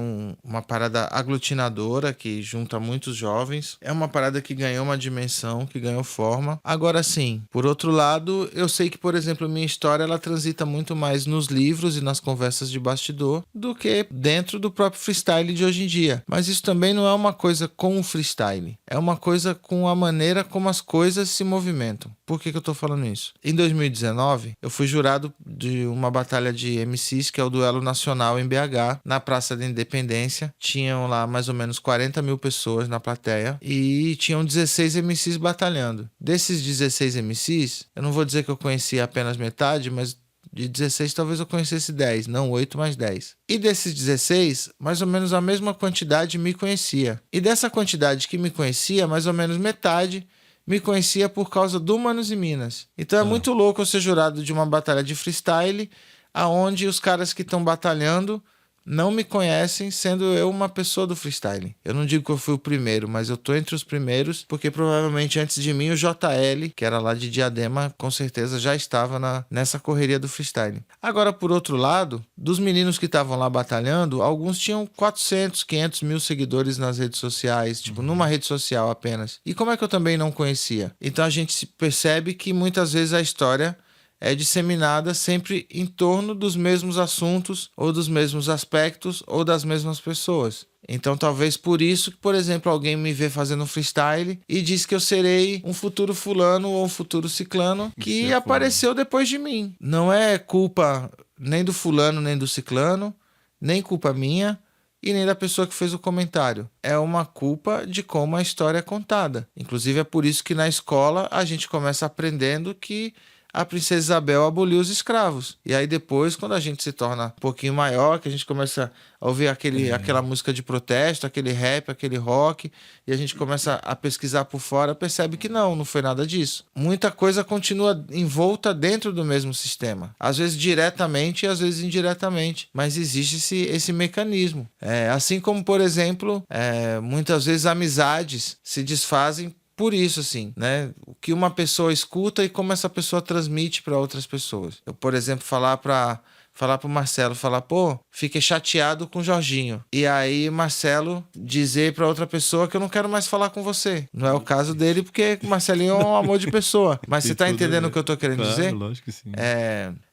uma parada aglutinadora que junta muitos jovens, é uma parada que ganhou uma dimensão, que ganhou forma. Agora sim, por outro lado, eu sei que, por exemplo, minha história, ela transita muito mais nos livros e nas conversas de bastidor do que dentro do próprio freestyle de hoje em dia. Mas isso também não é uma coisa com o freestyle, é uma coisa com a maneira como as coisas se movimentam. Por que eu tô falando isso? Em 2019, eu fui jurado de uma batalha de MCs, que é o Duelo Nacional em BH, na Praça da Independência. Tinham lá mais ou menos 40 mil pessoas na plateia e tinham 16 MCs batalhando. Desses 16 MCs, eu não vou dizer que eu conhecia apenas metade, mas de 16 talvez eu conhecesse 10, não 8 mais 10. E desses 16, mais ou menos a mesma quantidade me conhecia. E dessa quantidade que me conhecia, mais ou menos metade me conhecia por causa do Manos e Minas. Então é muito louco eu ser jurado de uma batalha de freestyle, aonde os caras que estão batalhando não me conhecem, sendo eu uma pessoa do freestyle. Eu não digo que eu fui o primeiro, mas eu tô entre os primeiros, porque provavelmente antes de mim o JL, que era lá de Diadema, com certeza já estava nessa correria do freestyle. Agora, por outro lado, dos meninos que estavam lá batalhando, alguns tinham 400, 500 mil seguidores nas redes sociais, tipo, numa rede social apenas. E como é que eu também não conhecia? Então a gente se percebe que muitas vezes a história é disseminada sempre em torno dos mesmos assuntos, ou dos mesmos aspectos, ou das mesmas pessoas. Então talvez por isso que, por exemplo, alguém me vê fazendo freestyle e diz que eu serei um futuro fulano ou um futuro ciclano que apareceu depois de mim. Não é culpa nem do fulano, nem do ciclano, nem culpa minha e nem da pessoa que fez o comentário. É uma culpa de como a história é contada. Inclusive é por isso que na escola a gente começa aprendendo que a princesa Isabel aboliu os escravos. E aí depois, quando a gente se torna um pouquinho maior, que a gente começa a ouvir aquela música de protesto, aquele rap, aquele rock, e a gente começa a pesquisar por fora, percebe que não foi nada disso. Muita coisa continua envolta dentro do mesmo sistema. Às vezes diretamente e às vezes indiretamente. Mas existe esse mecanismo. Assim como, por exemplo, muitas vezes amizades se desfazem por isso, assim, né? O que uma pessoa escuta e como essa pessoa transmite para outras pessoas. Eu, por exemplo, falar pro Marcelo, pô, fiquei chateado com o Jorginho. E aí Marcelo dizer para outra pessoa que eu não quero mais falar com você. Não é o caso dele, porque o Marcelinho é um amor de pessoa. Mas você tá entendendo o que eu tô querendo dizer? Lógico que sim.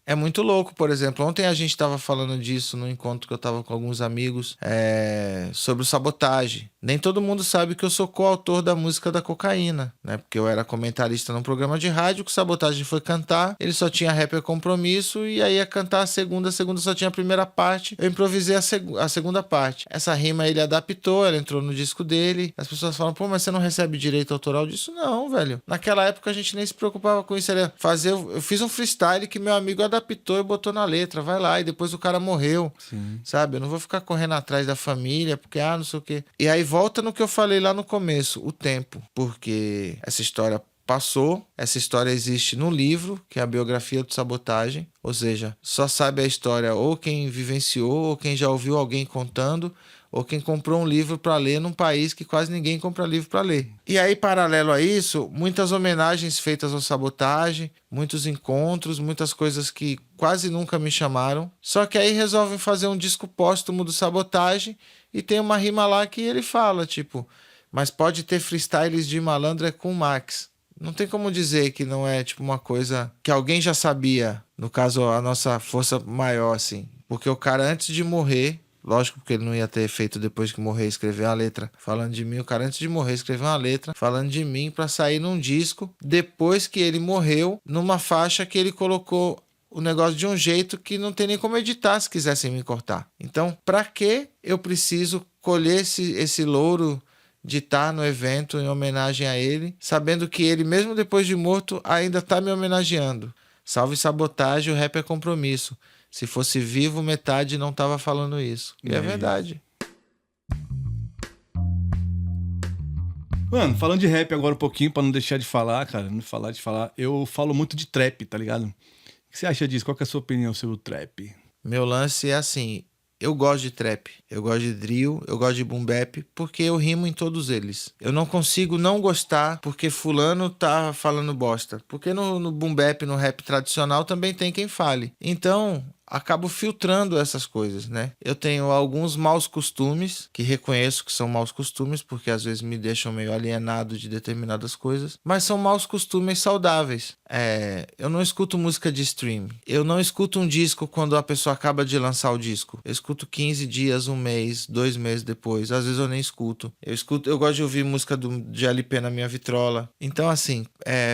É muito louco, por exemplo. Ontem a gente estava falando disso no encontro que eu estava com alguns amigos sobre o Sabotagem. Nem todo mundo sabe que eu sou coautor da música da Cocaína, né? Porque eu era comentarista num programa de rádio que o Sabotagem foi cantar, ele só tinha Rapper Compromisso e aí ia cantar a segunda só tinha a primeira parte, eu improvisei a segunda parte. Essa rima ele adaptou, ela entrou no disco dele. As pessoas falam, pô, mas você não recebe direito autoral disso? Não, velho. Naquela época a gente nem se preocupava com isso. Eu fiz um freestyle que meu amigo adaptou e botou na letra, vai lá, e depois o cara morreu. Sim. Sabe? Eu não vou ficar correndo atrás da família, porque não sei o quê. E aí volta no que eu falei lá no começo, o tempo. Porque essa história passou. Essa história existe no livro, que é a biografia do Sabotagem. Ou seja, só sabe a história ou quem vivenciou, ou quem já ouviu alguém contando, ou quem comprou um livro para ler num país que quase ninguém compra livro para ler. E aí, paralelo a isso, muitas homenagens feitas ao Sabotagem, muitos encontros, muitas coisas que quase nunca me chamaram. Só que aí resolvem fazer um disco póstumo do Sabotagem e tem uma rima lá que ele fala, tipo, mas pode ter freestyles de malandro é com o Max. Não tem como dizer que não é tipo uma coisa que alguém já sabia, no caso a nossa força maior, assim. Porque o cara antes de morrer, lógico que ele não ia ter feito depois que morrer, escrever uma letra falando de mim. O cara antes de morrer escreveu uma letra falando de mim pra sair num disco depois que ele morreu, numa faixa que ele colocou o negócio de um jeito que não tem nem como editar se quisessem me cortar. Então, pra que eu preciso colher esse louro de estar no evento em homenagem a ele, sabendo que ele, mesmo depois de morto, ainda tá me homenageando? Salve Sabotagem, o rap é compromisso. Se fosse vivo, metade não tava falando isso. E é verdade. Mano, falando de rap agora um pouquinho, pra não deixar de falar, cara, não falar de falar, eu falo muito de trap, tá ligado? O que você acha disso? Qual que é a sua opinião sobre o trap? Meu lance é assim, eu gosto de trap, eu gosto de drill, eu gosto de boom bap, porque eu rimo em todos eles. Eu não consigo não gostar porque fulano tá falando bosta. Porque no boom bap, no rap tradicional, também tem quem fale. Então, acabo filtrando essas coisas, né? Eu tenho alguns maus costumes, que reconheço que são maus costumes, porque às vezes me deixam meio alienado de determinadas coisas, mas são maus costumes saudáveis. Eu não escuto música de stream. Eu não escuto um disco quando a pessoa acaba de lançar o disco. Eu escuto 15 dias, um mês, 2 meses depois. Às vezes eu nem escuto. Eu gosto de ouvir música de LP na minha vitrola. Então, assim,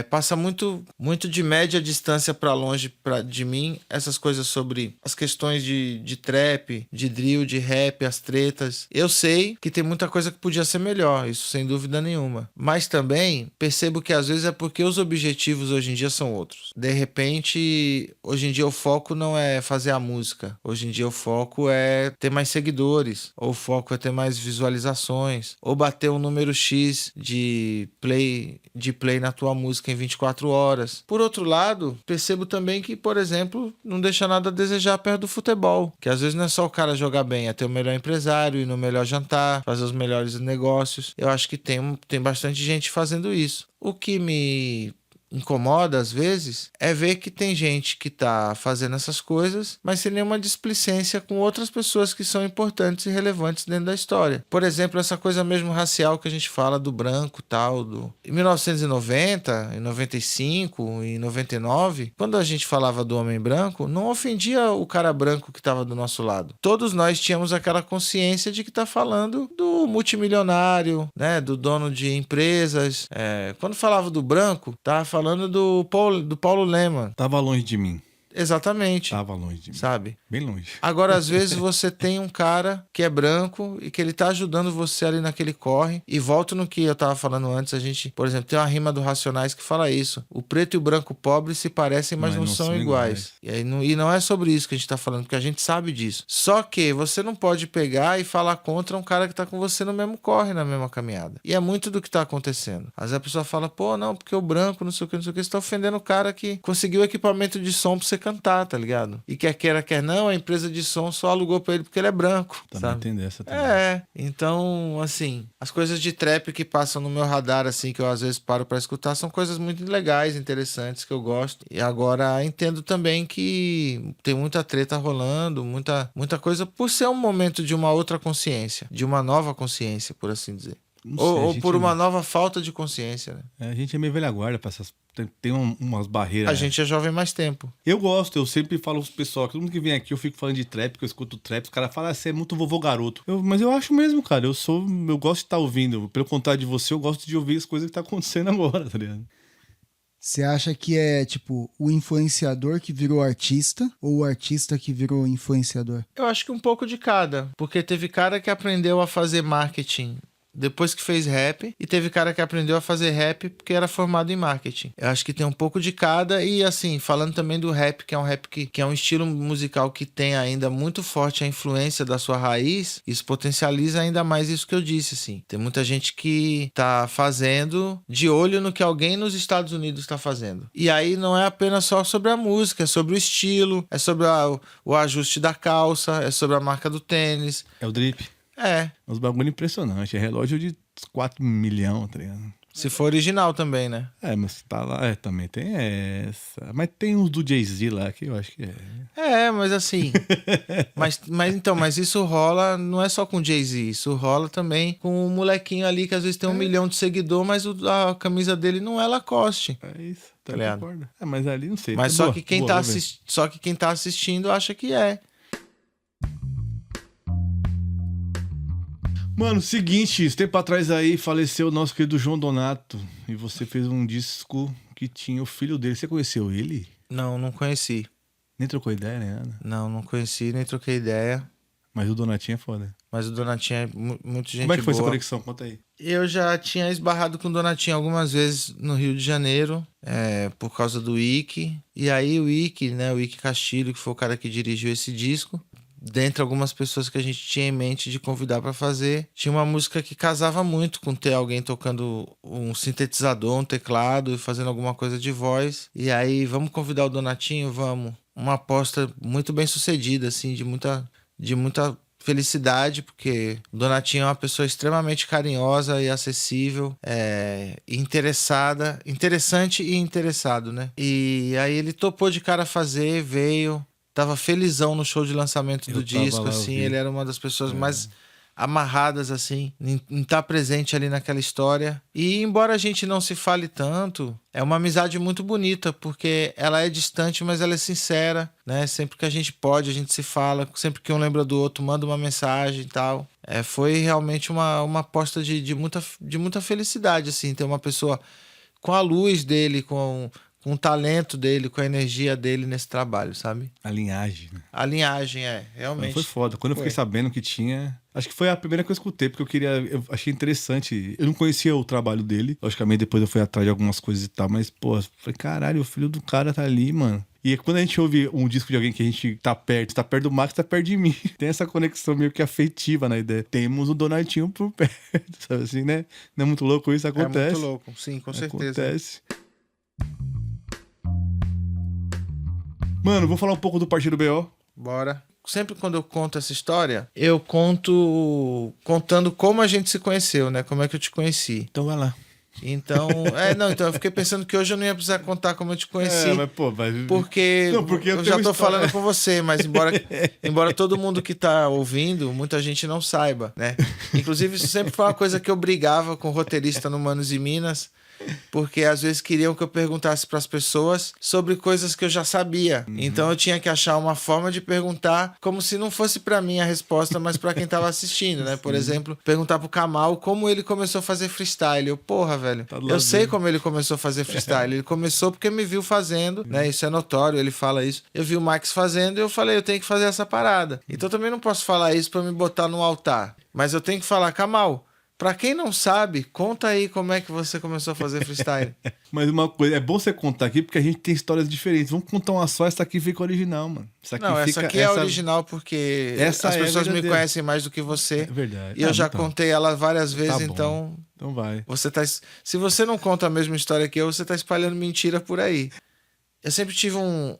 passa muito de média distância pra longe de mim essas coisas sobre as questões de trap, de drill, de rap, as tretas. Eu sei que tem muita coisa que podia ser melhor, isso sem dúvida nenhuma. Mas também percebo que às vezes é porque os objetivos hoje em dia são outros. De repente, hoje em dia o foco não é fazer a música. Hoje em dia o foco é ter mais seguidores, ou o foco é ter mais visualizações, ou bater um número X de play na tua música em 24 horas. Por outro lado, percebo também que, por exemplo, não deixa nada a desejar perto do futebol, que às vezes não é só o cara jogar bem, é ter o melhor empresário, ir no melhor jantar, fazer os melhores negócios. Eu acho que tem bastante gente fazendo isso. O que me incomoda às vezes é ver que tem gente que tá fazendo essas coisas, mas sem nenhuma displicência com outras pessoas que são importantes e relevantes dentro da história. Por exemplo, essa coisa mesmo racial que a gente fala do branco, tal, em 1990, em 95, em 99, quando a gente falava do homem branco, não ofendia o cara branco que estava do nosso lado. Todos nós tínhamos aquela consciência de que tá falando do multimilionário, né, do dono de empresas. Quando falava do branco, tava falando do Paulo Leman. Tava longe de mim. Exatamente. Tava longe de mim. Sabe? Bem longe. Agora, às vezes, você tem um cara que é branco e que ele tá ajudando você ali naquele corre. E volto no que eu tava falando antes. A gente, por exemplo, tem uma rima do Racionais que fala isso. O preto e o branco pobre se parecem, mas não são iguais. E não é sobre isso que a gente tá falando, porque a gente sabe disso. Só que você não pode pegar e falar contra um cara que tá com você no mesmo corre, na mesma caminhada. E é muito do que tá acontecendo. Às vezes a pessoa fala, pô, não, porque o branco, não sei o que, você tá ofendendo o cara que conseguiu equipamento de som pra você cantar, tá ligado? E quer queira, quer não, a empresa de som só alugou pra ele porque ele é branco. Também sabe? entender essa também. Então, assim, as coisas de trap que passam no meu radar, assim, que eu às vezes paro pra escutar, são coisas muito legais, interessantes, que eu gosto. E agora entendo também que tem muita treta rolando, muita coisa, por ser um momento de uma outra consciência, de uma nova consciência, por assim dizer. Ou por uma nova falta de consciência, né? A gente é meio velha guarda pra essas... Tem umas barreiras. A gente é jovem mais tempo. Eu gosto, eu sempre falo pros pessoal, todo mundo que vem aqui eu fico falando de trap, que eu escuto trap, os caras falam, você é muito vovô garoto. Mas eu acho mesmo, cara, eu gosto de estar ouvindo. Pelo contrário de você, eu gosto de ouvir as coisas que tá acontecendo agora, tá ligado? Você acha que é, tipo, o influenciador que virou artista ou o artista que virou influenciador? Eu acho que um pouco de cada. Porque teve cara que aprendeu a fazer marketing depois que fez rap, e teve cara que aprendeu a fazer rap porque era formado em marketing. Eu acho que tem um pouco de cada, e assim, falando também do rap, que é um rap que é um estilo musical que tem ainda muito forte a influência da sua raiz, isso potencializa ainda mais isso que eu disse, assim. Tem muita gente que tá fazendo de olho no que alguém nos Estados Unidos tá fazendo. E aí não é apenas só sobre a música, é sobre o estilo, é sobre o ajuste da calça, é sobre a marca do tênis. É o drip. É. Uns bagulho impressionante. É relógio de 4 milhões, tá ligado? Se for original também, né? É, mas tá lá, também tem essa. Mas tem uns do Jay-Z lá que eu acho que é. É, mas assim. mas isso rola, não é só com Jay-Z, isso rola também com um molequinho ali que às vezes tem 1 milhão de seguidor, mas a camisa dele não é Lacoste. É isso, Tá tá ligado? concordo. É, mas ali não sei. Mas Tá só, boa, que quem boa, tá vou ver. só que quem tá assistindo acha que é. Mano, seguinte, esse tempo atrás aí faleceu o nosso querido João Donato. E você fez um disco que tinha o filho dele. Você conheceu ele? Não conheci. Nem trocou ideia, né? Nada. Não conheci, nem troquei ideia. Mas o Donatinho é foda. Mas o Donatinho é muito gente Como é que foi essa boa. conexão? Conta aí. Eu já tinha esbarrado com o Donatinho algumas vezes no Rio de Janeiro, por causa do Ike. E aí o Ike, né, o Ike Castilho, que foi o cara que dirigiu esse disco, dentre algumas pessoas que a gente tinha em mente de convidar pra fazer, tinha uma música que casava muito com ter alguém tocando um sintetizador, um teclado e fazendo alguma coisa de voz. E aí, vamos convidar o Donatinho? Vamos. Uma aposta muito bem sucedida, assim, de muita felicidade, porque o Donatinho é uma pessoa extremamente carinhosa e acessível, interessante e interessado, né? E aí ele topou de cara fazer, veio, tava felizão no show de lançamento do disco, lá, eu assim, vi. ele era uma das pessoas mais amarradas, assim, em estar presente ali naquela história. E embora a gente não se fale tanto, é uma amizade muito bonita, porque ela é distante, mas ela é sincera, né? Sempre que a gente pode, a gente se fala, sempre que um lembra do outro, manda uma mensagem e tal. Foi realmente uma aposta de muita felicidade, assim, ter uma pessoa com a luz dele, com o talento dele, com a energia dele nesse trabalho, sabe? A linhagem, né? A linhagem, Não, realmente. foi foda. Quando eu fiquei sabendo que tinha... Acho que foi a primeira que eu escutei, porque eu achei interessante. Eu não conhecia o trabalho dele. Logicamente, depois eu fui atrás de algumas coisas e tal. Mas, pô, falei, caralho, o filho do cara tá ali, mano. E quando a gente ouve um disco de alguém que a gente tá perto do Max, tá perto de mim. Tem essa conexão meio que afetiva na ideia. Temos o Donatinho por perto, sabe assim, né? Não é muito louco isso? Acontece. É muito louco, sim, com certeza. Acontece. Mano, vou falar um pouco do Partido BO. Bora. Sempre quando eu conto essa história, eu conto contando como a gente se conheceu, né? Como é que eu te conheci. Então vai lá. Então, então eu fiquei pensando que hoje eu não ia precisar contar como eu te conheci. Mas pô, vai... Porque, Não, porque eu tenho já tô história. falando com você, mas embora todo mundo que tá ouvindo, muita gente não saiba, né? Inclusive, isso sempre foi uma coisa que eu brigava com o roteirista no Manos e Minas, porque às vezes queriam que eu perguntasse para as pessoas sobre coisas que eu já sabia. Então eu tinha que achar uma forma de perguntar como se não fosse para mim a resposta, mas para quem tava assistindo, né? Por exemplo, perguntar pro Kamal como ele começou a fazer freestyle. Porra, velho, Tá do eu lado sei dele. como ele começou a fazer freestyle. Ele começou porque me viu fazendo, né? Isso é notório, ele fala isso. Eu vi o Max fazendo e eu falei, eu tenho que fazer essa parada. Então eu também não posso falar isso para me botar no altar. Mas eu tenho que falar, Kamal, pra quem não sabe, conta aí como é que você começou a fazer freestyle. Mas uma coisa, é bom você contar aqui, porque a gente tem histórias diferentes. Vamos contar uma só, essa aqui fica original, mano. Essa aqui Não, fica, essa aqui é original porque Essa as é pessoas me verdadeira. conhecem mais do que você. É verdade. E eu já então. contei ela várias vezes, Tá bom. então Então vai. você tá. Se você não conta a mesma história que eu, você tá espalhando mentira por aí. Eu sempre tive um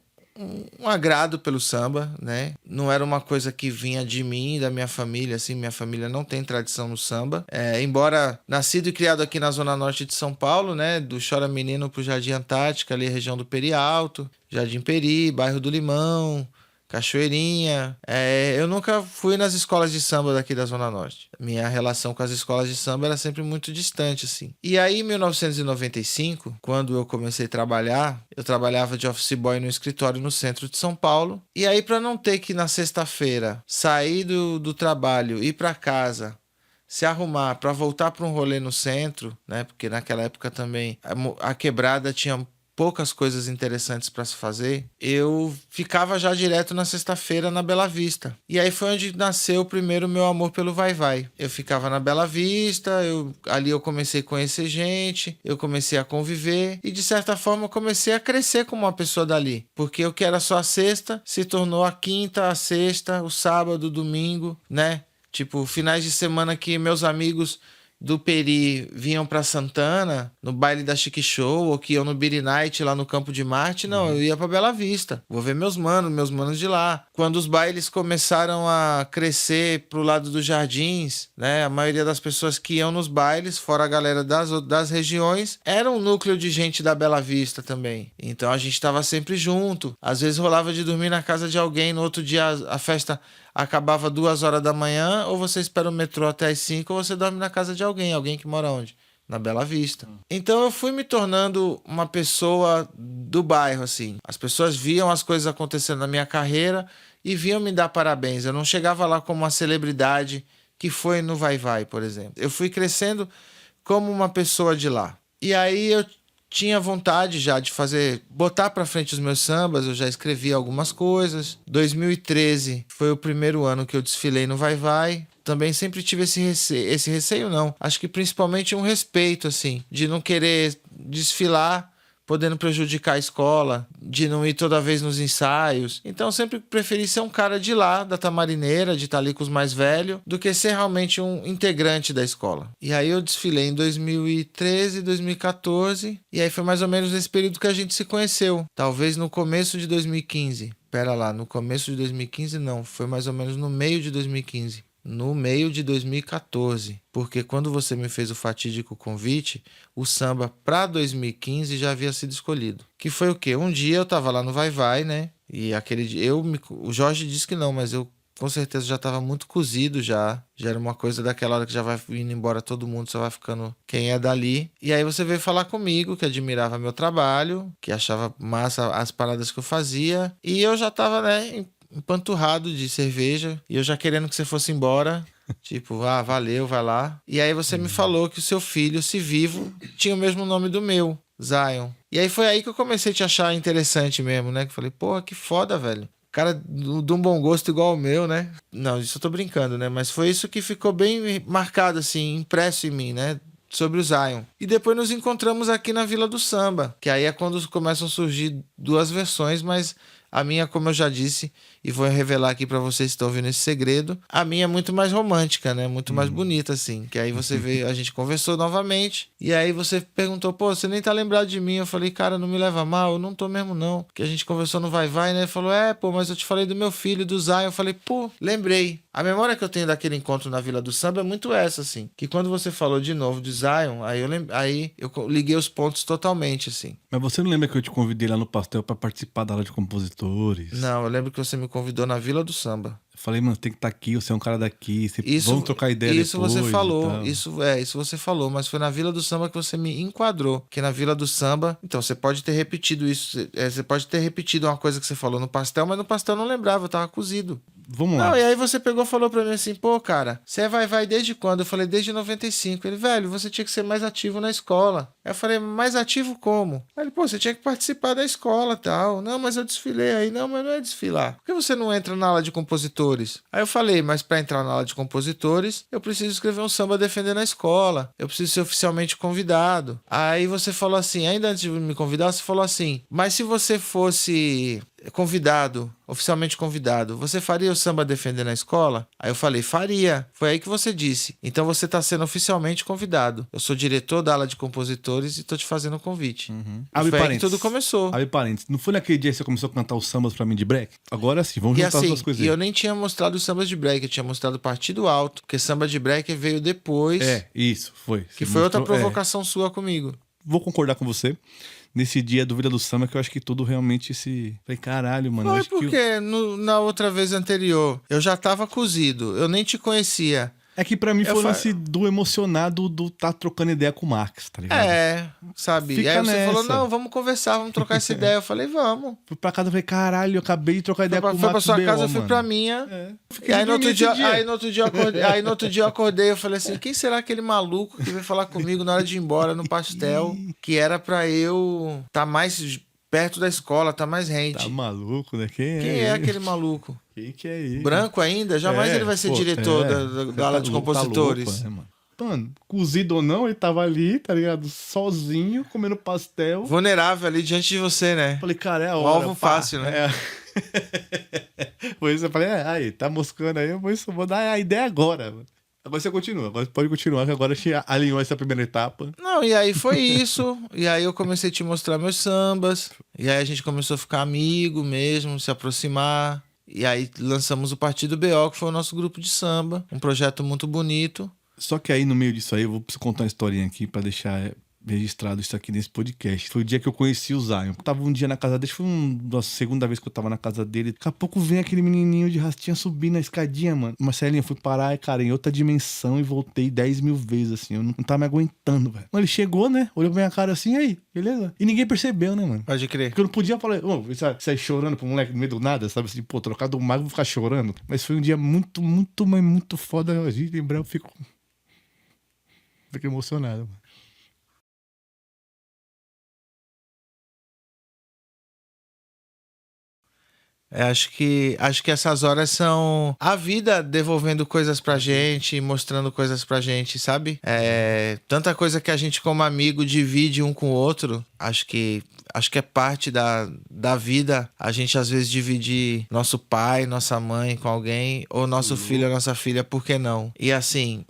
agrado pelo samba, né? Não era uma coisa que vinha de mim, da minha família, assim, minha família não tem tradição no samba. Embora nascido e criado aqui na Zona Norte de São Paulo, né? Do Chora Menino pro Jardim Antártica, ali região do Perialto, Jardim Peri, bairro do Limão, Cachoeirinha. Eu nunca fui nas escolas de samba daqui da Zona Norte. Minha relação com as escolas de samba era sempre muito distante, assim. E aí, em 1995, quando eu comecei a trabalhar, eu trabalhava de office boy no escritório no centro de São Paulo. E aí, para não ter que, na sexta-feira, sair do trabalho, ir para casa, se arrumar para voltar para um rolê no centro, né? Porque naquela época também a quebrada tinha poucas coisas interessantes para se fazer, eu ficava já direto na sexta-feira na Bela Vista. E aí foi onde nasceu primeiro o meu amor pelo Vai-Vai. Eu ficava na Bela Vista, ali eu comecei a conhecer gente, eu comecei a conviver e de certa forma eu comecei a crescer como uma pessoa dali. Porque o que era só a sexta se tornou a quinta, a sexta, o sábado, o domingo, né? Tipo, finais de semana que meus amigos do Peri vinham pra Santana, no baile da Chique Show, ou que iam no Beery Night lá no Campo de Marte, não, eu ia pra Bela Vista. Vou ver meus manos de lá. Quando os bailes começaram a crescer pro lado dos Jardins, né, a maioria das pessoas que iam nos bailes, fora a galera das regiões, era um núcleo de gente da Bela Vista também. Então a gente tava sempre junto. Às vezes rolava de dormir na casa de alguém, no outro dia a festa acabava 2 horas da manhã, ou você espera o metrô até as 5, ou você dorme na casa de alguém que mora onde? Na Bela Vista. Então eu fui me tornando uma pessoa do bairro, assim. As pessoas viam as coisas acontecendo na minha carreira e vinham me dar parabéns. Eu não chegava lá como uma celebridade que foi no Vai-Vai, por exemplo. Eu fui crescendo como uma pessoa de lá. E aí eu tinha vontade já de botar pra frente os meus sambas, eu já escrevi algumas coisas. 2013 foi o primeiro ano que eu desfilei no Vai-Vai. Também sempre tive esse receio não. Acho que principalmente um respeito, assim, de não querer desfilar podendo prejudicar a escola, de não ir toda vez nos ensaios. Então sempre preferi ser um cara de lá, da Tamarineira, de estar ali com os mais velhos, do que ser realmente um integrante da escola. E aí eu desfilei em 2013, 2014, e aí foi mais ou menos nesse período que a gente se conheceu. Talvez no começo de 2015. Pera lá, no começo de 2015 não, foi mais ou menos no meio de 2015. No meio de 2014, porque quando você me fez o fatídico convite, o samba para 2015 já havia sido escolhido. Que foi o quê? Um dia eu tava lá no Vai-Vai, né? E aquele dia, o Jorge disse que não, mas eu com certeza já estava muito cozido já era uma coisa daquela hora que já vai indo embora todo mundo, só vai ficando quem é dali. E aí você veio falar comigo, que admirava meu trabalho, que achava massa as paradas que eu fazia, e eu já tava, né, empanturrado de cerveja, e eu já querendo que você fosse embora. Tipo, valeu, vai lá. E aí você me falou que o seu filho, se vivo, tinha o mesmo nome do meu, Zion. E aí foi aí que eu comecei a te achar interessante mesmo, né? Que eu falei, porra, que foda, velho. Cara de um bom gosto igual o meu, né? Não, isso eu tô brincando, né? Mas foi isso que ficou bem marcado, assim, impresso em mim, né? Sobre o Zion. E depois nos encontramos aqui na Vila do Samba, que aí é quando começam a surgir 2 versões, mas a minha, como eu já disse, e vou revelar aqui pra vocês que estão ouvindo esse segredo, a minha é muito mais romântica, né? Muito mais bonita, assim. Que aí você veio, a gente conversou novamente, e aí você perguntou, pô, você nem tá lembrado de mim? Eu falei, cara, não me leva mal, eu não tô mesmo não. Que a gente conversou no Vai-Vai, né? Ele falou, pô, mas eu te falei do meu filho, do Zion. Eu falei, pô, lembrei. A memória que eu tenho daquele encontro na Vila do Samba é muito essa, assim. Que quando você falou de novo de Zion, aí eu liguei os pontos totalmente, assim. Mas você não lembra que eu te convidei lá no Pastel pra participar da aula de compositores? Não, eu lembro que você me convidou na Vila do Samba. Eu falei, mano, tem que estar aqui, você é um cara daqui, vamos trocar ideia depois. Isso você falou, isso você falou, mas foi na Vila do Samba que você me enquadrou. Porque na Vila do Samba, então você pode ter repetido isso, você pode ter repetido uma coisa que você falou no Pastel, mas no Pastel eu não lembrava, eu tava cozido. Vamos lá. Não, e aí você pegou e falou pra mim assim, pô, cara, você vai desde quando? Eu falei, desde 95. Ele, velho, você tinha que ser mais ativo na escola. Aí eu falei, mais ativo como? Aí ele, pô, você tinha que participar da escola e tal. Não, mas eu desfilei aí. Não, mas não é desfilar. Por que você não entra na aula de compositores? Aí eu falei, mas pra entrar na aula de compositores, eu preciso escrever um samba defendendo a escola. Eu preciso ser oficialmente convidado. Aí você falou assim, ainda antes de me convidar, você falou assim, mas se você fosse convidado, oficialmente convidado, você faria o samba defendendo a escola? Aí eu falei, faria. Foi aí que você disse. Então você está sendo oficialmente convidado. Eu sou diretor da ala de compositores e tô te fazendo um convite. Foi aí que tudo começou. Abre parênteses. Não foi naquele dia que você começou a cantar os sambas pra mim de break? Agora sim, vamos juntar as duas coisas aí. E eu nem tinha mostrado os sambas de break, eu tinha mostrado Partido Alto, porque samba de break veio depois. Isso, foi. Que foi outra provocação sua comigo. Vou concordar com você. Nesse dia do Vila do Samba que eu acho que tudo realmente se... Falei, caralho, mano. Foi porque na outra vez anterior eu já tava cozido, eu nem te conhecia. É que pra mim Eu foi o fa- lance do emocionado do tá trocando ideia com o Max, tá ligado? Sabe? Fica E aí você nessa. falou, não, vamos conversar, vamos trocar essa ideia. Eu falei, vamos. Fui pra casa e falei, caralho, eu acabei de trocar ideia com o Foi pra Max sua B.O., casa, eu fui mano. pra minha. É. E aí no outro dia, Esse dia. aí no outro dia eu acordei, eu falei assim, quem será aquele maluco que veio falar comigo na hora de ir embora no pastel, que era pra eu tá mais perto da escola, tá mais rente. Tá maluco, né? Quem Quem é é ele? aquele maluco? Quem que é ele? Branco ainda? Jamais ele vai ser diretor da ala de compositores. Tá louco, né, mano, cozido ou não, ele tava ali, tá ligado? Sozinho, comendo pastel. Vulnerável ali diante de você, né? Falei, cara, é a Um hora. alvo pá. fácil, né? Por isso eu falei, aí, tá moscando aí, eu vou dar a ideia agora, mano. Agora você continua, agora pode continuar, que agora a gente alinhou essa primeira etapa. Não, e aí foi isso. E aí eu comecei a te mostrar meus sambas. E aí a gente começou a ficar amigo mesmo, se aproximar. E aí lançamos o Partido BO, que foi o nosso grupo de samba. Um projeto muito bonito. Só que aí, no meio disso aí, eu vou preciso contar uma historinha aqui pra deixar registrado isso aqui nesse podcast. Foi o dia que eu conheci o Zion. Eu tava um dia na casa dele, foi a segunda vez que eu tava na casa dele. Daqui a pouco vem aquele menininho de rastinha subindo a escadinha, mano. Marcelinho, eu fui parar, cara, em outra dimensão e voltei 10 mil vezes, assim. Eu não tava me aguentando, velho. Ele chegou, né? Olhou pra minha cara assim, aí, beleza? E ninguém percebeu, né, mano? Pode crer. Porque eu não podia falar, sai chorando pro moleque no meio do nada, sabe? Assim, pô, trocar do mago, vou ficar chorando. Mas foi um dia muito, muito, mas muito foda. A gente lembrar, eu fico emocionado, mano. Acho que essas horas são a vida devolvendo coisas pra gente, mostrando coisas pra gente, sabe? Tanta coisa que a gente como amigo divide um com o outro. Acho que é parte da vida a gente às vezes dividir nosso pai, nossa mãe com alguém, ou nosso filho ou nossa filha, por que não? E assim,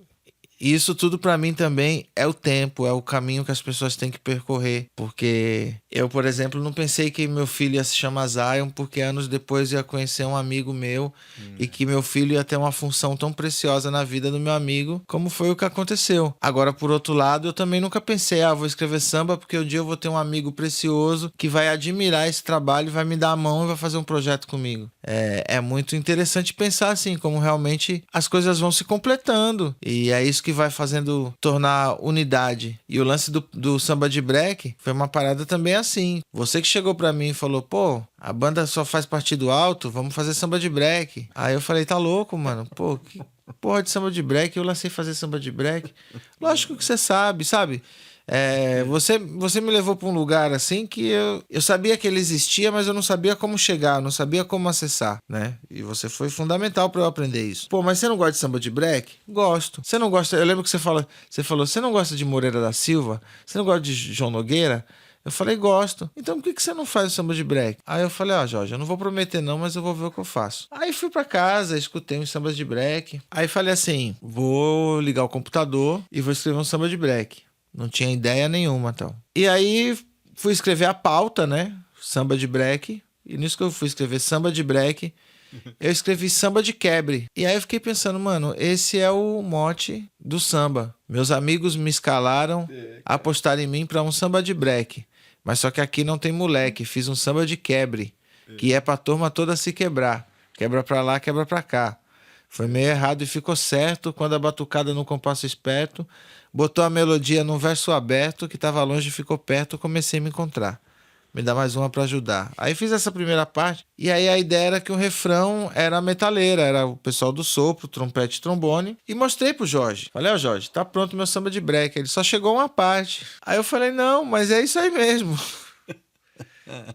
isso tudo pra mim também é o tempo, é o caminho que as pessoas têm que percorrer. Porque eu, por exemplo, não pensei que meu filho ia se chamar Zion, porque anos depois eu ia conhecer um amigo meu e que meu filho ia ter uma função tão preciosa na vida do meu amigo, como foi o que aconteceu. Agora, por outro lado, eu também nunca pensei, vou escrever samba porque um dia eu vou ter um amigo precioso que vai admirar esse trabalho, vai me dar a mão e vai fazer um projeto comigo. É muito interessante pensar assim, como realmente as coisas vão se completando. E é isso que vai fazendo tornar unidade. E o lance do samba de break foi uma parada também assim. Você que chegou pra mim e falou, pô, a banda só faz partido alto, vamos fazer samba de break. Aí eu falei, tá louco, mano? Pô, que porra de samba de break? Eu lancei fazer samba de break. Lógico que você sabe? Você me levou pra um lugar assim que eu sabia que ele existia, mas eu não sabia como chegar, não sabia como acessar, né? E você foi fundamental pra eu aprender isso. Pô, mas você não gosta de samba de break? Gosto. Você não gosta... Eu lembro que você falou, você não gosta de Moreira da Silva? Você não gosta de João Nogueira? Eu falei, gosto. Então por que você não faz o samba de break? Aí eu falei, Jorge, eu não vou prometer não, mas eu vou ver o que eu faço. Aí fui pra casa, escutei uns sambas de break. Aí falei assim, vou ligar o computador e vou escrever um samba de break. Não tinha ideia nenhuma, então. E aí fui escrever a pauta, né? Samba de break. E nisso que eu fui escrever samba de break, eu escrevi samba de quebre. E aí eu fiquei pensando, mano, esse é o mote do samba. Meus amigos me escalaram, apostaram em mim pra um samba de break. Mas só que aqui não tem moleque. Fiz um samba de quebre, que é pra turma toda se quebrar. Quebra pra lá, quebra pra cá. Foi meio errado e ficou certo quando a batucada no compasso esperto botou a melodia num verso aberto que tava longe e ficou perto, comecei a me encontrar. Me dá mais uma pra ajudar. Aí fiz essa primeira parte e aí a ideia era que o refrão era a metaleira, era o pessoal do sopro, trompete e trombone. E mostrei pro Jorge. Falei, Jorge, tá pronto meu samba de break. Ele só chegou uma parte. Aí eu falei, não, mas é isso aí mesmo.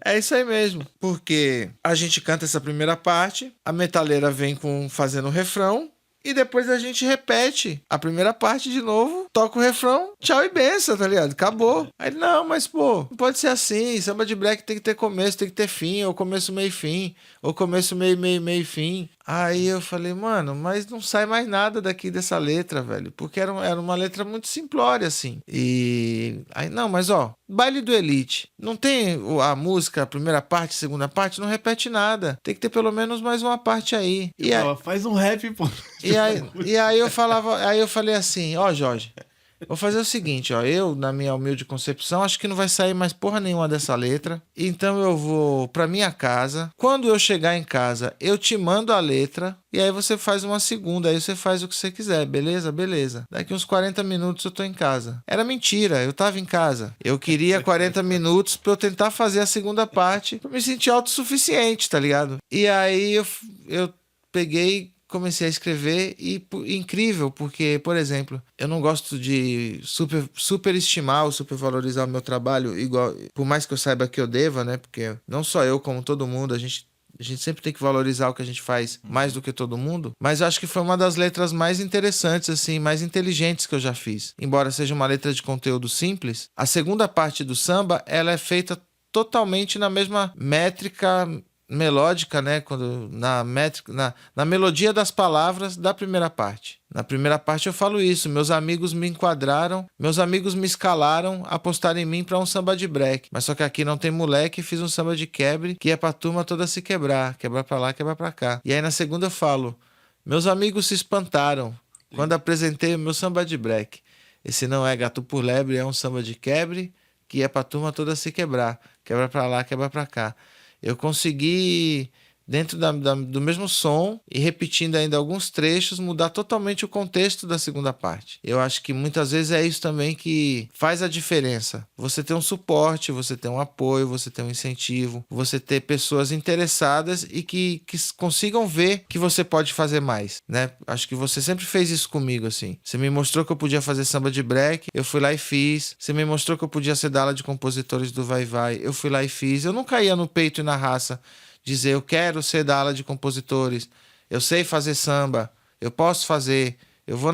É isso aí mesmo, porque a gente canta essa primeira parte, a metaleira vem fazendo o refrão e depois a gente repete a primeira parte de novo, toca o refrão, tchau e benção, tá ligado? Acabou. Aí, não, mas pô, não pode ser assim, samba de break tem que ter começo, tem que ter fim, ou começo, meio, fim, ou começo, meio, fim. Aí eu falei, mano, mas não sai mais nada daqui dessa letra, velho, porque era uma letra muito simplória, assim. E aí, não, mas baile do Elite, não tem a música, a primeira parte, a segunda parte, não repete nada. Tem que ter pelo menos mais uma parte aí. Faz um rap, pô. E aí eu falei assim, Jorge, Vou fazer o seguinte, ó. Eu, na minha humilde concepção, acho que não vai sair mais porra nenhuma dessa letra. Então eu vou pra minha casa. Quando eu chegar em casa, eu te mando a letra. E aí você faz uma segunda. Aí você faz o que você quiser, beleza? Beleza. Daqui uns 40 minutos eu tô em casa. Era mentira, eu tava em casa. Eu queria 40 minutos pra eu tentar fazer a segunda parte. Pra me sentir autossuficiente, tá ligado? E aí eu peguei, comecei a escrever e incrível, porque, por exemplo, eu não gosto de superestimar ou supervalorizar o meu trabalho, igual, por mais que eu saiba que eu deva, né? Porque não só eu, como todo mundo, a gente sempre tem que valorizar o que a gente faz mais do que todo mundo, mas eu acho que foi uma das letras mais interessantes, assim, mais inteligentes que eu já fiz. Embora seja uma letra de conteúdo simples, a segunda parte do samba, ela é feita totalmente na mesma métrica melódica, né? Na melodia das palavras da primeira parte. Na primeira parte eu falo isso, meus amigos me enquadraram, meus amigos me escalaram, apostaram em mim pra um samba de break. Mas só que aqui não tem moleque, fiz um samba de quebre, que é pra turma toda se quebrar pra lá, quebrar pra cá. E aí na segunda eu falo, meus amigos se espantaram quando apresentei o meu samba de break. Esse não é gato por lebre, é um samba de quebre, que é pra turma toda se quebrar. Quebra pra lá, quebra pra cá. Eu consegui, dentro do mesmo som e repetindo ainda alguns trechos, mudar totalmente o contexto da segunda parte. Eu acho que muitas vezes é isso também que faz a diferença. Você ter um suporte, você ter um apoio, você ter um incentivo, você ter pessoas interessadas e que consigam ver que você pode fazer mais, né? Acho que você sempre fez isso comigo, assim. Você me mostrou que eu podia fazer samba de break, eu fui lá e fiz. Você me mostrou que eu podia ser da ala de compositores do Vai Vai, eu fui lá e fiz. Eu não caía no peito e na raça dizer, eu quero ser da ala de compositores, eu sei fazer samba, eu posso fazer, eu vou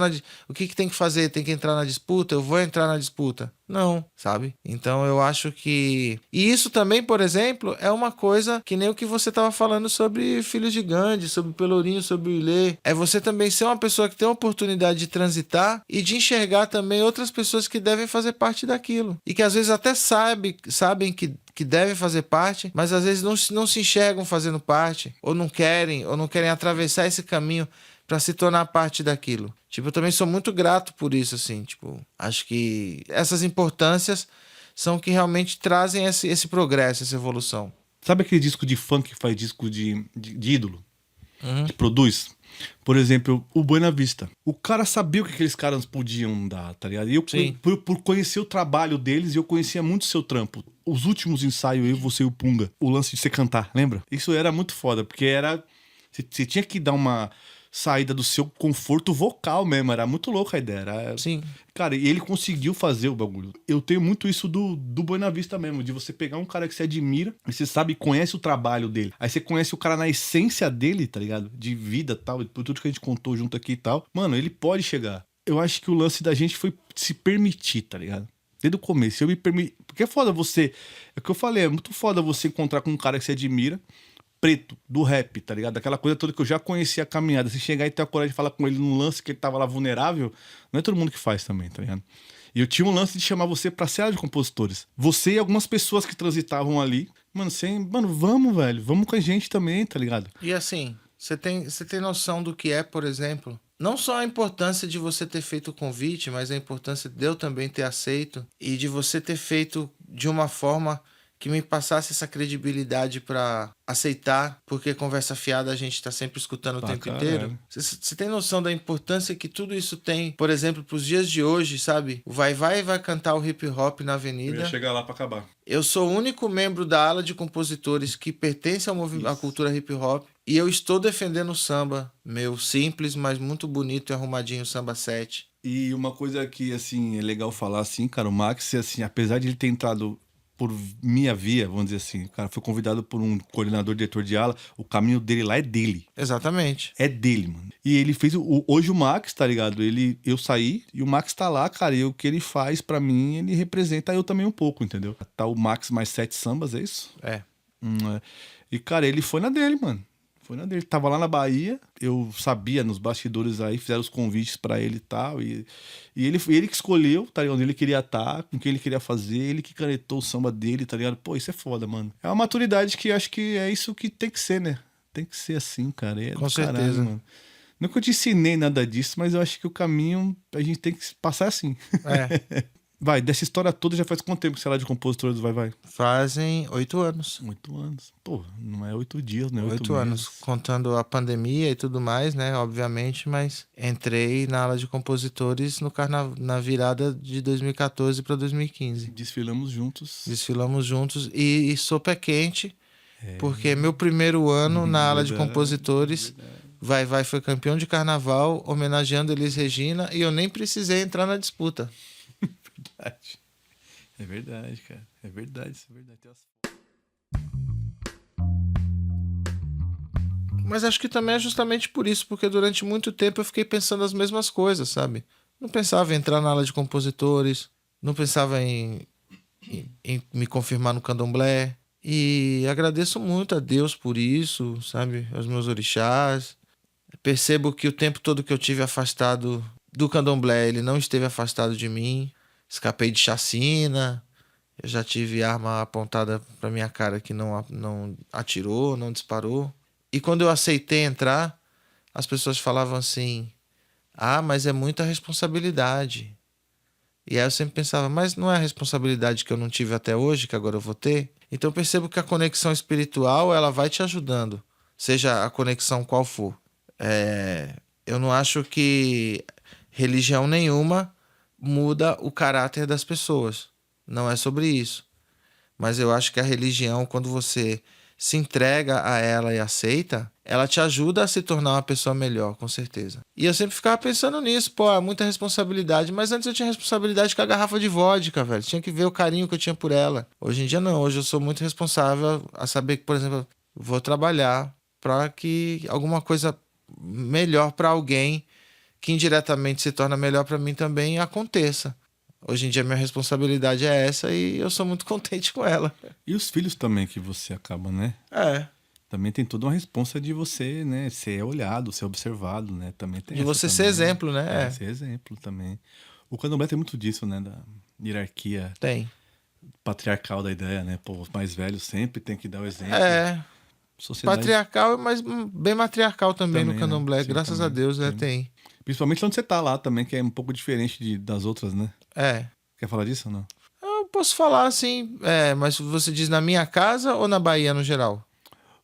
o que tem que fazer? Tem que entrar na disputa? Eu vou entrar na disputa. Não, sabe? Então eu acho que... E isso também, por exemplo, é uma coisa que nem o que você estava falando sobre Filhos de Gandhi, sobre Pelourinho, sobre o Ilê. É você também ser uma pessoa que tem a oportunidade de transitar e de enxergar também outras pessoas que devem fazer parte daquilo. E que às vezes até sabem que devem fazer parte, mas às vezes não se enxergam fazendo parte, ou não querem atravessar esse caminho para se tornar parte daquilo. Tipo, eu também sou muito grato por isso, assim, tipo, acho que essas importâncias são que realmente trazem esse progresso, essa evolução. Sabe aquele disco de funk que faz disco de ídolo? Que produz? Por exemplo, o Buena Vista. O cara sabia o que aqueles caras podiam dar, tá ligado? E eu, por conhecer o trabalho deles, eu conhecia muito o seu trampo. Os últimos ensaios, eu, você e o Punga. O lance de você cantar, lembra? Isso era muito foda, porque era... Você tinha que dar uma saída do seu conforto vocal mesmo. Era muito louca a ideia. Sim. Cara, e ele conseguiu fazer o bagulho. Eu tenho muito isso do Buena Vista mesmo, de você pegar um cara que você admira, e você sabe, conhece o trabalho dele. Aí você conhece o cara na essência dele, tá ligado? De vida e tal, por tudo que a gente contou junto aqui e tal. Mano, ele pode chegar. Eu acho que o lance da gente foi se permitir, tá ligado? Desde o começo, eu me permiti. Porque é foda você... É o que eu falei, é muito foda você encontrar com um cara que você admira, preto, do rap, tá ligado? Aquela coisa toda que eu já conhecia a caminhada. Você chegar e ter a coragem de falar com ele num lance que ele tava lá vulnerável, não é todo mundo que faz também, tá ligado? E eu tinha um lance de chamar você pra ser de compositores. Você e algumas pessoas que transitavam ali. Mano, vamos, velho. Vamos com a gente também, tá ligado? E assim, você tem noção do que é, por exemplo, não só a importância de você ter feito o convite, mas a importância de eu também ter aceito e de você ter feito de uma forma que me passasse essa credibilidade pra aceitar, porque conversa fiada a gente tá sempre escutando o tempo inteiro. Você tem noção da importância que tudo isso tem, por exemplo, pros dias de hoje, sabe? O Vai cantar o hip hop na avenida. Eu ia chegar lá pra acabar. Eu sou o único membro da ala de compositores que pertence ao movimento, à cultura hip hop, e eu estou defendendo o samba, meu simples, mas muito bonito e arrumadinho samba 7. E uma coisa que, assim, é legal falar, assim, cara, o Max, assim, apesar de ele ter entrado por minha via, vamos dizer assim, o cara foi convidado por um coordenador, diretor de ala, o caminho dele lá é dele. Exatamente. É dele, mano. E ele fez, hoje o Max, tá ligado? Eu saí e o Max tá lá, cara, e o que ele faz pra mim, ele representa eu também um pouco, entendeu? Tá o Max mais 7 sambas, é isso? É. E, cara, ele foi na dele, mano. Foi na dele. Tava lá na Bahia, eu sabia nos bastidores aí, fizeram os convites pra ele e tal. E ele que escolheu, tá ligado? Onde ele queria estar, com o que ele queria fazer, ele que canetou o samba dele, tá ligado? Pô, isso é foda, mano. É uma maturidade que acho que é isso que tem que ser, né? Tem que ser assim, cara. Com certeza. Mano. Não que eu te ensinei nada disso, mas eu acho que o caminho a gente tem que passar assim. É, Vai, dessa história toda já faz quanto tempo que você é lá de compositor do Vai Vai? fazem 8 anos. 8 anos. Pô, não é 8 dias, né? 8 8 anos, meses. contando a pandemia e tudo mais, né? Obviamente, mas entrei na ala de compositores na virada de 2014 para 2015. Desfilamos juntos. Desfilamos juntos e sou pé quente, porque meu primeiro ano na ala de Verdade, compositores, Vai Vai foi campeão de carnaval, homenageando Elis Regina, e eu nem precisei entrar na disputa. Verdade. É verdade, cara. É verdade, isso é verdade. Mas acho que também é justamente por isso, porque durante muito tempo eu fiquei pensando as mesmas coisas, sabe? Não pensava em entrar na ala de compositores, não pensava em me confirmar no candomblé. E agradeço muito a Deus por isso, sabe? Aos meus orixás. Percebo que o tempo todo que eu tive afastado do candomblé, ele não esteve afastado de mim. Escapei de chacina, eu já tive arma apontada pra minha cara que não atirou, não disparou. E quando eu aceitei entrar, as pessoas falavam assim: ah, mas é muita responsabilidade. E aí eu sempre pensava, mas não é a responsabilidade que eu não tive até hoje, que agora eu vou ter? Então eu percebo que a conexão espiritual, ela vai te ajudando, seja a conexão qual for. Eu não acho que religião nenhuma muda o caráter das pessoas. Não é sobre isso. Mas eu acho que a religião, quando você se entrega a ela e aceita, ela te ajuda a se tornar uma pessoa melhor, com certeza. E eu sempre ficava pensando nisso, pô, é muita responsabilidade. Mas antes eu tinha responsabilidade com a garrafa de vodka, velho. Tinha que ver o carinho que eu tinha por ela. Hoje em dia não. Hoje eu sou muito responsável a saber que, por exemplo, vou trabalhar para que alguma coisa melhor para alguém, que indiretamente se torna melhor para mim também, aconteça. Hoje em dia minha responsabilidade é essa e eu sou muito contente com ela. E os filhos também que você acaba, né? É. Também tem toda uma responsa de você, né? Ser olhado, ser observado, né? Também tem De essa você também, ser exemplo, né? Ser exemplo também. O candomblé tem muito disso, né? Da hierarquia Tem. patriarcal da ideia, né? Pô, os mais velhos sempre tem que dar o exemplo. Sociedade Patriarcal, mas bem matriarcal também no né? candomblé. Sim, Graças também, a Deus, sim. tem. Principalmente onde você tá lá também, que é um pouco diferente das outras, né? Quer falar disso ou não? Eu posso falar assim, mas você diz na minha casa ou na Bahia no geral?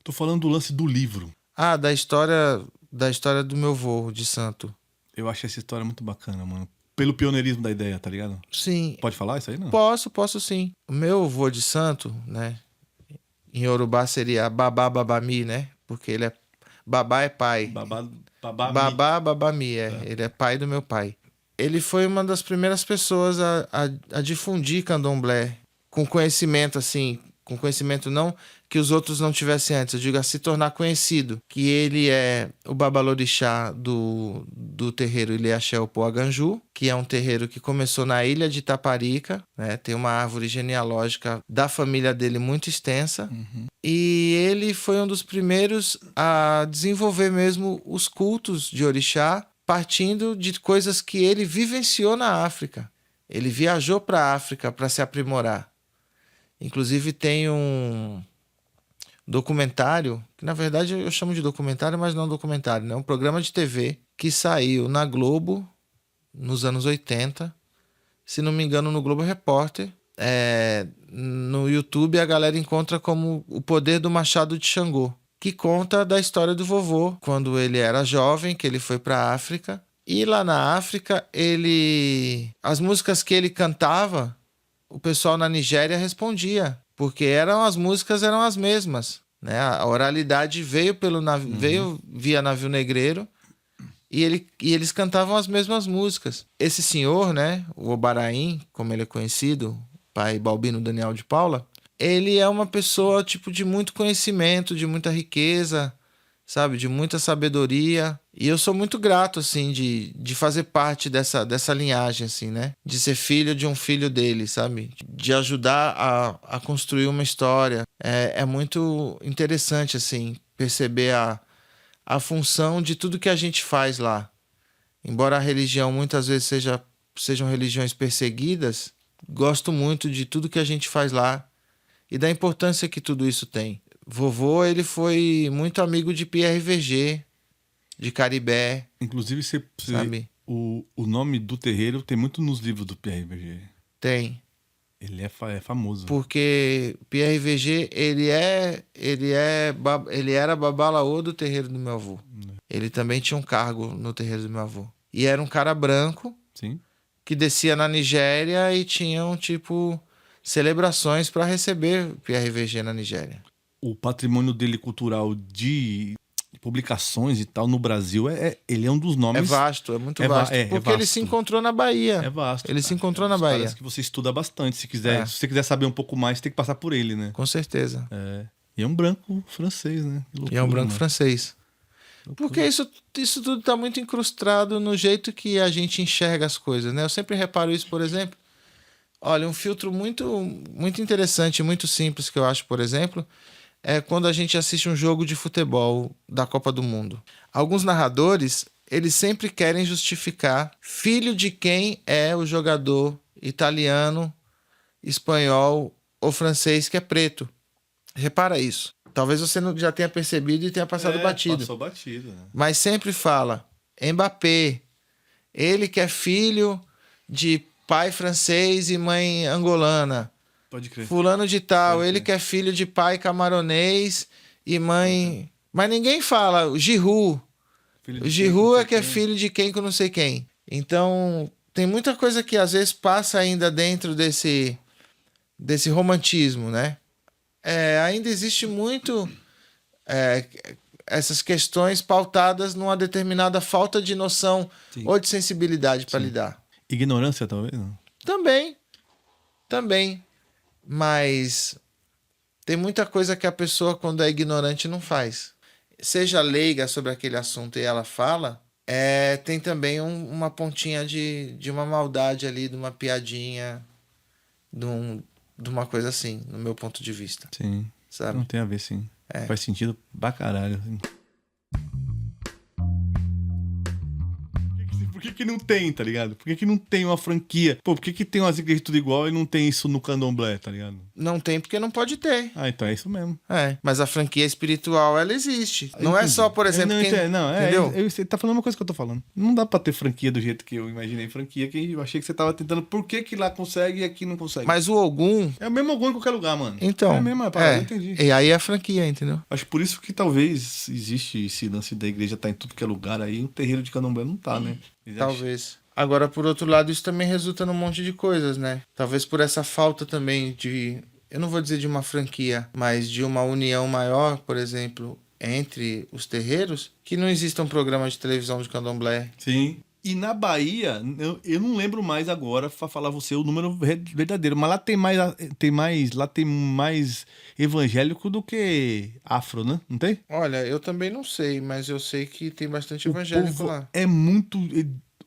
Tô falando do lance do livro. Ah, da história do meu avô de santo. Eu acho essa história muito bacana, mano. Pelo pioneirismo da ideia, tá ligado? Sim. Pode falar isso aí, não? Posso sim. O meu avô de santo, né? Em Yorubá seria Babá Babami, né? Porque ele é... Babá é pai. Babá Babami, Ele é pai do meu pai. Ele foi uma das primeiras pessoas a difundir candomblé com conhecimento, assim, com conhecimento não que os outros não tivessem antes, eu digo a se tornar conhecido, que ele é o babalorixá do terreiro Ilhéaxé Opoaganju, que é um terreiro que começou na ilha de Itaparica, né? Tem uma árvore genealógica da família dele muito extensa, e ele foi um dos primeiros a desenvolver mesmo os cultos de orixá, partindo de coisas que ele vivenciou na África. Ele viajou para a África para se aprimorar. Inclusive tem um documentário, que na verdade eu chamo de documentário, mas não documentário, né? Um programa de TV que saiu na Globo nos anos 80, se não me engano no Globo Repórter. No YouTube a galera encontra como O Poder do Machado de Xangô, que conta da história do vovô, quando ele era jovem, que ele foi para a África. E lá na África, as músicas que ele cantava, o pessoal na Nigéria respondia, porque as músicas eram as mesmas, né? A oralidade veio veio via navio negreiro e eles cantavam as mesmas músicas. Esse senhor, né, o Obaraim, como ele é conhecido, pai Balbino Daniel de Paula, ele é uma pessoa tipo de muito conhecimento, de muita riqueza, sabe, de muita sabedoria. E eu sou muito grato, assim, de fazer parte dessa linhagem, assim, né? De ser filho de um filho dele, sabe? De ajudar a construir uma história. É muito interessante, assim, perceber a função de tudo que a gente faz lá. Embora a religião muitas vezes sejam religiões perseguidas, gosto muito de tudo que a gente faz lá e da importância que tudo isso tem. Vovô, ele foi muito amigo de Pierre Verger, de Caribé, Inclusive, sabe? o nome do terreiro tem muito nos livros do PRVG. Tem. Ele é famoso. Porque PRVG, ele era babalaô do terreiro do meu avô. Ele também tinha um cargo no terreiro do meu avô. E era um cara branco Sim. que descia na Nigéria e tinham, tipo, celebrações para receber PRVG na Nigéria. O patrimônio dele cultural de publicações e tal no Brasil, ele é um dos nomes... É vasto, é muito É vasto. é porque ele vasto. se encontrou na Bahia. É vasto. Ele se cara. encontrou É na dos Bahia. caras que você estuda bastante. Se É. você quiser saber um pouco mais, tem que passar por ele, né? Com certeza. É. E é um branco francês, né? Que E loucura, é um branco mano. francês. Loucura. Porque isso tudo está muito incrustado no jeito que a gente enxerga as coisas, né? Eu sempre reparo isso, por exemplo. Olha, um filtro muito interessante, muito simples que eu acho, por exemplo, é quando a gente assiste um jogo de futebol da Copa do Mundo. Alguns narradores, eles sempre querem justificar filho de quem é o jogador italiano, espanhol ou francês que é preto. Repara isso. Talvez você não já tenha percebido e tenha passado batido. Passou batido, né? Mas sempre fala Mbappé, ele que é filho de pai francês e mãe angolana. Pode crer. Fulano de tal, Pode ele crer. que é filho de pai camaronês e mãe... Mas ninguém fala o Giroud. Filho O de Giroud quem, é que é não sei filho de quem que eu não sei quem. Então, tem muita coisa que às vezes passa ainda dentro desse romantismo, né? Ainda existe muito essas questões pautadas numa determinada falta de noção Sim. ou de sensibilidade para Sim. lidar. quem. Ignorância, talvez, não? Também. Mas tem muita coisa que a pessoa, quando é ignorante, não faz. Seja leiga sobre aquele assunto e ela fala, tem também uma pontinha de uma maldade ali, de uma piadinha, de uma coisa assim, no meu ponto de vista. Sim. Sabe? Não tem a ver, sim. Faz sentido pra caralho. Assim. Por que não tem, tá ligado? Por que não tem uma franquia? Pô, por que tem umas igrejas tudo igual e não tem isso no candomblé, tá ligado? Não tem porque não pode ter. Ah, então é isso mesmo. Mas a franquia espiritual, ela existe. Não é só, por exemplo, quem... Entendeu? Você tá falando uma coisa que eu tô falando. Não dá pra ter franquia do jeito que eu imaginei franquia, que eu achei que você tava tentando. Por que lá consegue e aqui não consegue? Mas o Ogum... É o mesmo Ogum em qualquer lugar, mano. Então... É a mesma parada, eu entendi. E aí é a franquia, entendeu? Acho por isso que talvez existe esse lance da igreja tá em tudo que é lugar aí, um terreiro de candomblé não tá, né? Talvez. Agora, por outro lado, isso também resulta num monte de coisas, né? Talvez por essa falta também de... Eu não vou dizer de uma franquia, mas de uma união maior, por exemplo, entre os terreiros, que não exista um programa de televisão de candomblé. Sim. E na Bahia, eu não lembro mais agora, pra falar você o número verdadeiro, mas lá tem mais evangélico do que afro, né? Não tem? Olha, eu também não sei, mas eu sei que tem bastante evangélico povo lá. É muito...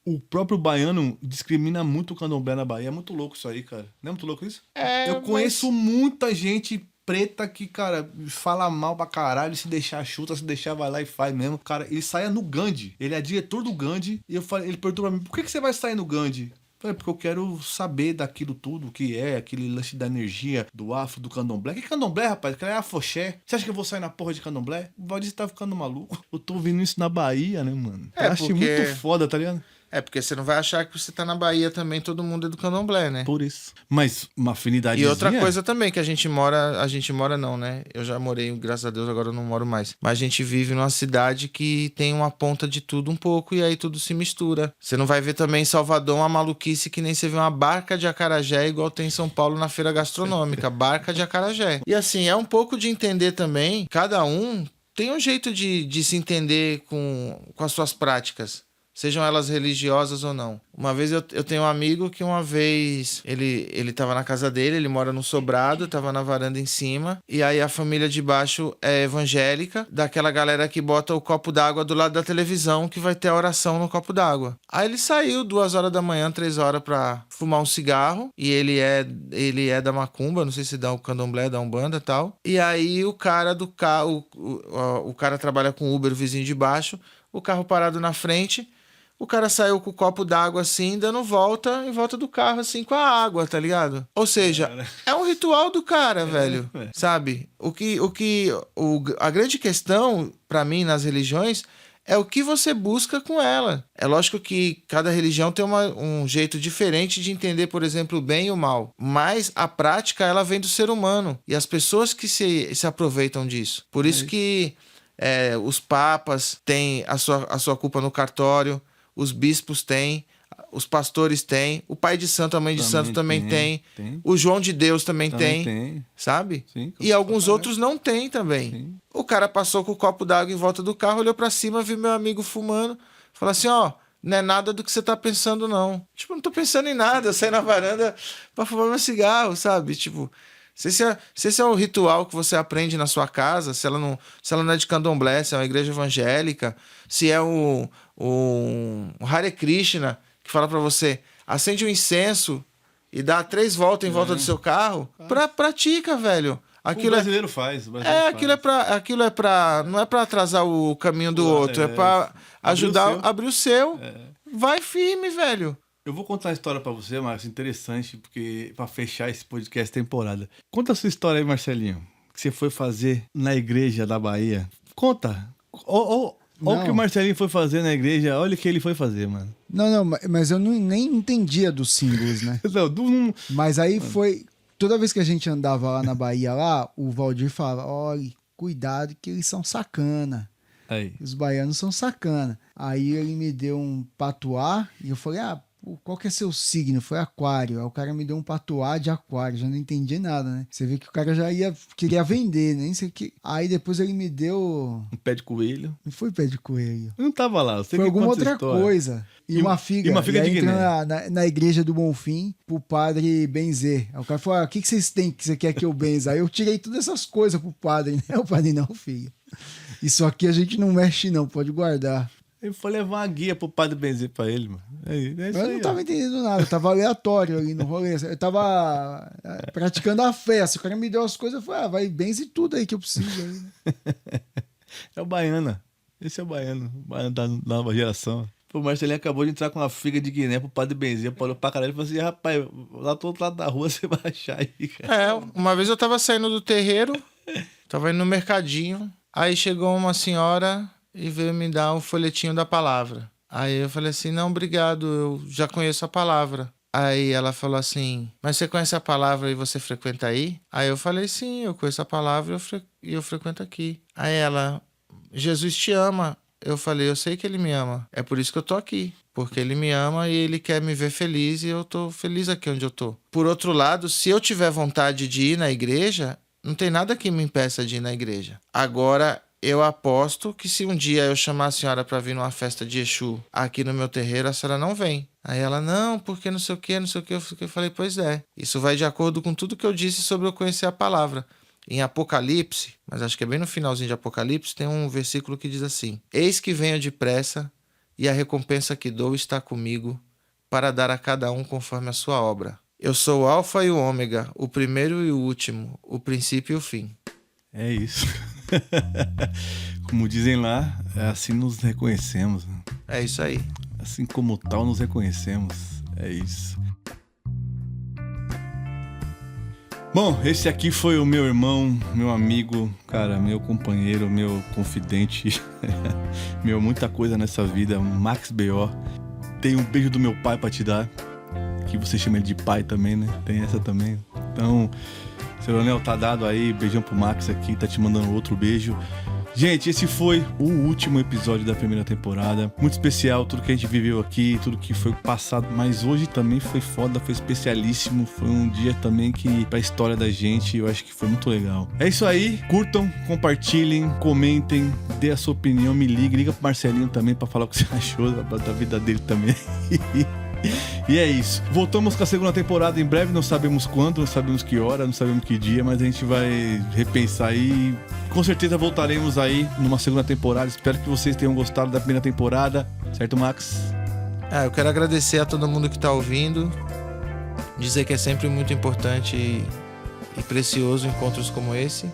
O próprio baiano discrimina muito o candomblé na Bahia. É muito louco isso aí, cara. Não é muito louco isso? Eu conheço muita gente preta que, cara, fala mal pra caralho, se deixar chuta, se deixar vai lá e faz mesmo. Cara, ele saia no Gandhi. Ele é diretor do Gandhi. E ele perguntou pra mim, por que você vai sair no Gandhi? Eu falei, porque eu quero saber daquilo tudo, que é aquele lance da energia, do afro, do candomblé. Que candomblé, rapaz? Aquela é afoxé. Você acha que eu vou sair na porra de candomblé? O Valdir tá ficando maluco. Eu tô ouvindo isso na Bahia, né, mano? Eu acho muito foda, tá ligado? Porque você não vai achar que você tá na Bahia também, todo mundo é do candomblé, né? Por isso. Mas uma afinidade. E outra coisa também, que a gente mora não, né? Eu já morei, graças a Deus, agora eu não moro mais. Mas a gente vive numa cidade que tem uma ponta de tudo um pouco e aí tudo se mistura. Você não vai ver também em Salvador uma maluquice que nem você vê uma barca de acarajé igual tem em São Paulo na feira gastronômica. Barca de acarajé. E assim, é um pouco de entender também, cada um tem um jeito de se entender com as suas práticas. Sejam elas religiosas ou não. Uma vez eu tenho um amigo que uma vez ele tava na casa dele, ele mora no sobrado, tava na varanda em cima, e aí a família de baixo é evangélica, daquela galera que bota o copo d'água do lado da televisão, que vai ter a oração no copo d'água. Aí ele saiu 2 horas da manhã, 3 horas pra fumar um cigarro, e ele é da macumba, não sei se dá o candomblé, da umbanda e tal. E aí o cara do carro, o cara trabalha com Uber, o vizinho de baixo, o carro parado na frente. O cara saiu com o copo d'água assim, dando volta em volta do carro, assim, com a água, tá ligado? Ou seja, é um ritual do cara, velho. Sabe? A grande questão, pra mim, nas religiões, é o que você busca com ela. É lógico que cada religião tem um jeito diferente de entender, por exemplo, o bem e o mal. Mas a prática, ela vem do ser humano. E as pessoas que se aproveitam disso. Por isso que os papas têm a sua culpa no cartório, os bispos têm, os pastores têm, o pai de santo, a mãe de santo também tem. O João de Deus também tem, sabe? Sim, e alguns outros não têm também. Sim. O cara passou com o copo d'água em volta do carro, olhou pra cima, viu meu amigo fumando, falou assim, não é nada do que você tá pensando, não. Tipo, não tô pensando em nada, eu saí na varanda pra fumar meu cigarro, sabe? Tipo, se esse é o ritual que você aprende na sua casa, se ela não é de candomblé, se é uma igreja evangélica, se é o Hare Krishna, que fala pra você, acende um incenso e dá 3 voltas em volta do seu carro, pratica, velho. Aquilo o brasileiro faz. Aquilo é pra... Não é pra atrasar o caminho do outro, é pra ajudar a abrir o seu. Vai firme, velho. Eu vou contar uma história pra você, Marcos, interessante, porque pra fechar esse podcast temporada. Conta a sua história aí, Marcelinho, que você foi fazer na igreja da Bahia. Conta. Olha o que o Marcelinho foi fazer na igreja, olha o que ele foi fazer, mano. Não, mas eu nem entendia dos símbolos, né? Mas aí foi... Toda vez que a gente andava lá na Bahia, o Valdir falava, olha, cuidado que eles são sacana. Aí. Os baianos são sacana. Aí ele me deu um patuá e eu falei, qual que é seu signo? Foi aquário. Aí o cara me deu um patuá de aquário, já não entendi nada, né? Você vê que o cara já queria vender, nem sei que. Aí depois ele me deu... Um pé de coelho. Não foi pé de coelho. Eu não tava lá. Você foi alguma outra coisa. E uma figa. E uma figa de Guiné. Na igreja do Bonfim, pro padre benzer. Aí o cara falou, o que vocês têm que você quer que eu benza? Aí eu tirei todas essas coisas pro padre, né? O padre, não, filho. Isso aqui a gente não mexe não, pode guardar. Ele foi levar uma guia pro padre benzer pra ele, mano. Eu não tava entendendo nada, eu tava aleatório ali no rolê. Eu tava praticando a fé. Se o cara me deu as coisas, eu falei, vai, benze tudo aí que eu preciso. Aí, né? É o baiano. Esse é o baiano da nova geração. O Marcelinho acabou de entrar com uma figa de Guiné pro padre benzer, parou pra caralho e falou assim, rapaz, lá do outro lado da rua você vai achar aí, cara. Uma vez eu tava saindo do terreiro, tava indo no mercadinho, aí chegou uma senhora e veio me dar um folhetinho da palavra. Aí eu falei assim, não, obrigado, eu já conheço a palavra. Aí ela falou assim, mas você conhece a palavra e você frequenta aí? Aí eu falei, sim, eu conheço a palavra e eu frequento aqui. Aí ela, Jesus te ama. Eu falei, eu sei que ele me ama, é por isso que eu tô aqui. Porque ele me ama e ele quer me ver feliz e eu tô feliz aqui onde eu tô. Por outro lado, se eu tiver vontade de ir na igreja, não tem nada que me impeça de ir na igreja. Agora, eu aposto que se um dia eu chamar a senhora para vir numa festa de Exu aqui no meu terreiro, a senhora não vem. Aí ela, não, porque não sei o que. Eu falei, pois é. Isso vai de acordo com tudo que eu disse sobre eu conhecer a palavra. Em Apocalipse, mas acho que é bem no finalzinho de Apocalipse, tem um versículo que diz assim, eis que venho depressa e a recompensa que dou está comigo para dar a cada um conforme a sua obra. Eu sou o Alfa e o Ômega, o primeiro e o último, o princípio e o fim. É isso. Como dizem lá, assim nos reconhecemos. Né? É isso aí. Assim como tal nos reconhecemos. É isso. Bom, esse aqui foi o meu irmão, meu amigo, cara, meu companheiro, meu confidente, muita coisa nessa vida, Max B.O. Tem um beijo do meu pai pra te dar, que você chama ele de pai também, né? Tem essa também. Então, seu Leonel tá dado aí, beijão pro Max aqui, tá te mandando outro beijo. Gente, esse foi o último episódio da primeira temporada. Muito especial, tudo que a gente viveu aqui, tudo que foi passado. Mas hoje também foi foda, foi especialíssimo. Foi um dia também que, pra história da gente, eu acho que foi muito legal. É isso aí, curtam, compartilhem, comentem, dê a sua opinião, me liga pro Marcelinho também pra falar o que você achou da vida dele também. E é isso. Voltamos com a segunda temporada em breve. Não sabemos quando, não sabemos que hora, não sabemos que dia, mas a gente vai repensar aí. Com certeza voltaremos aí numa segunda temporada. Espero que vocês tenham gostado da primeira temporada. Certo, Max? Eu quero agradecer a todo mundo que tá ouvindo. Dizer que é sempre muito importante e precioso encontros como esse.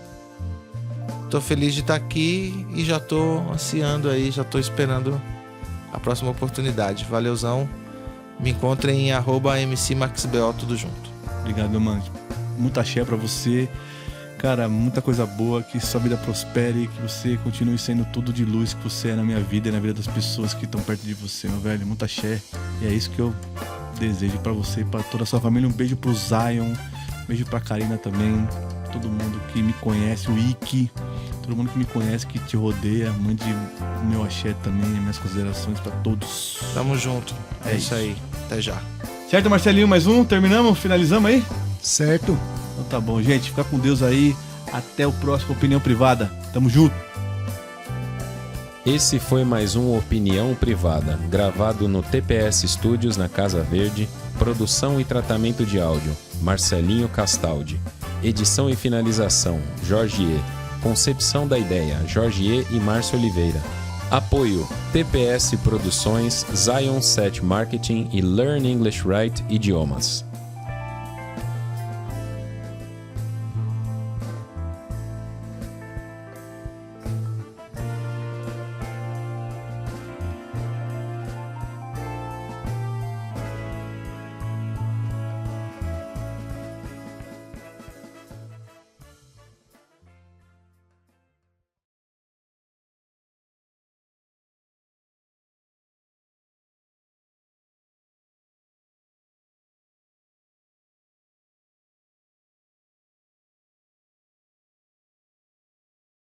Tô feliz de estar aqui e já tô ansiando aí, já tô esperando a próxima oportunidade. Valeuzão. Me encontrem em @MCMaxBO, tudo junto. Obrigado, meu mano. Muita axé pra você. Cara, muita coisa boa, que sua vida prospere, que você continue sendo tudo de luz que você é na minha vida e na vida das pessoas que estão perto de você, meu velho. Muita axé. E é isso que eu desejo pra você e pra toda a sua família. Um beijo pro Zion, um beijo pra Karina também, todo mundo que me conhece, o Ike, todo mundo que me conhece, que te rodeia. Mande o meu axé também, minhas considerações pra todos. Tamo junto. É isso aí. Até já. Certo, Marcelinho? Mais um? Terminamos? Finalizamos aí? Certo. Então tá bom, gente. Fica com Deus aí. Até o próximo Opinião Privada. Tamo junto. Esse foi mais um Opinião Privada, gravado no TPS Studios na Casa Verde. Produção e tratamento de áudio, Marcelinho Castaldi. Edição e finalização, Jorge E. Concepção da ideia, Jorge E. e Márcio Oliveira. Apoio, TPS Produções, Zion 7 Marketing e Learn English Right Idiomas.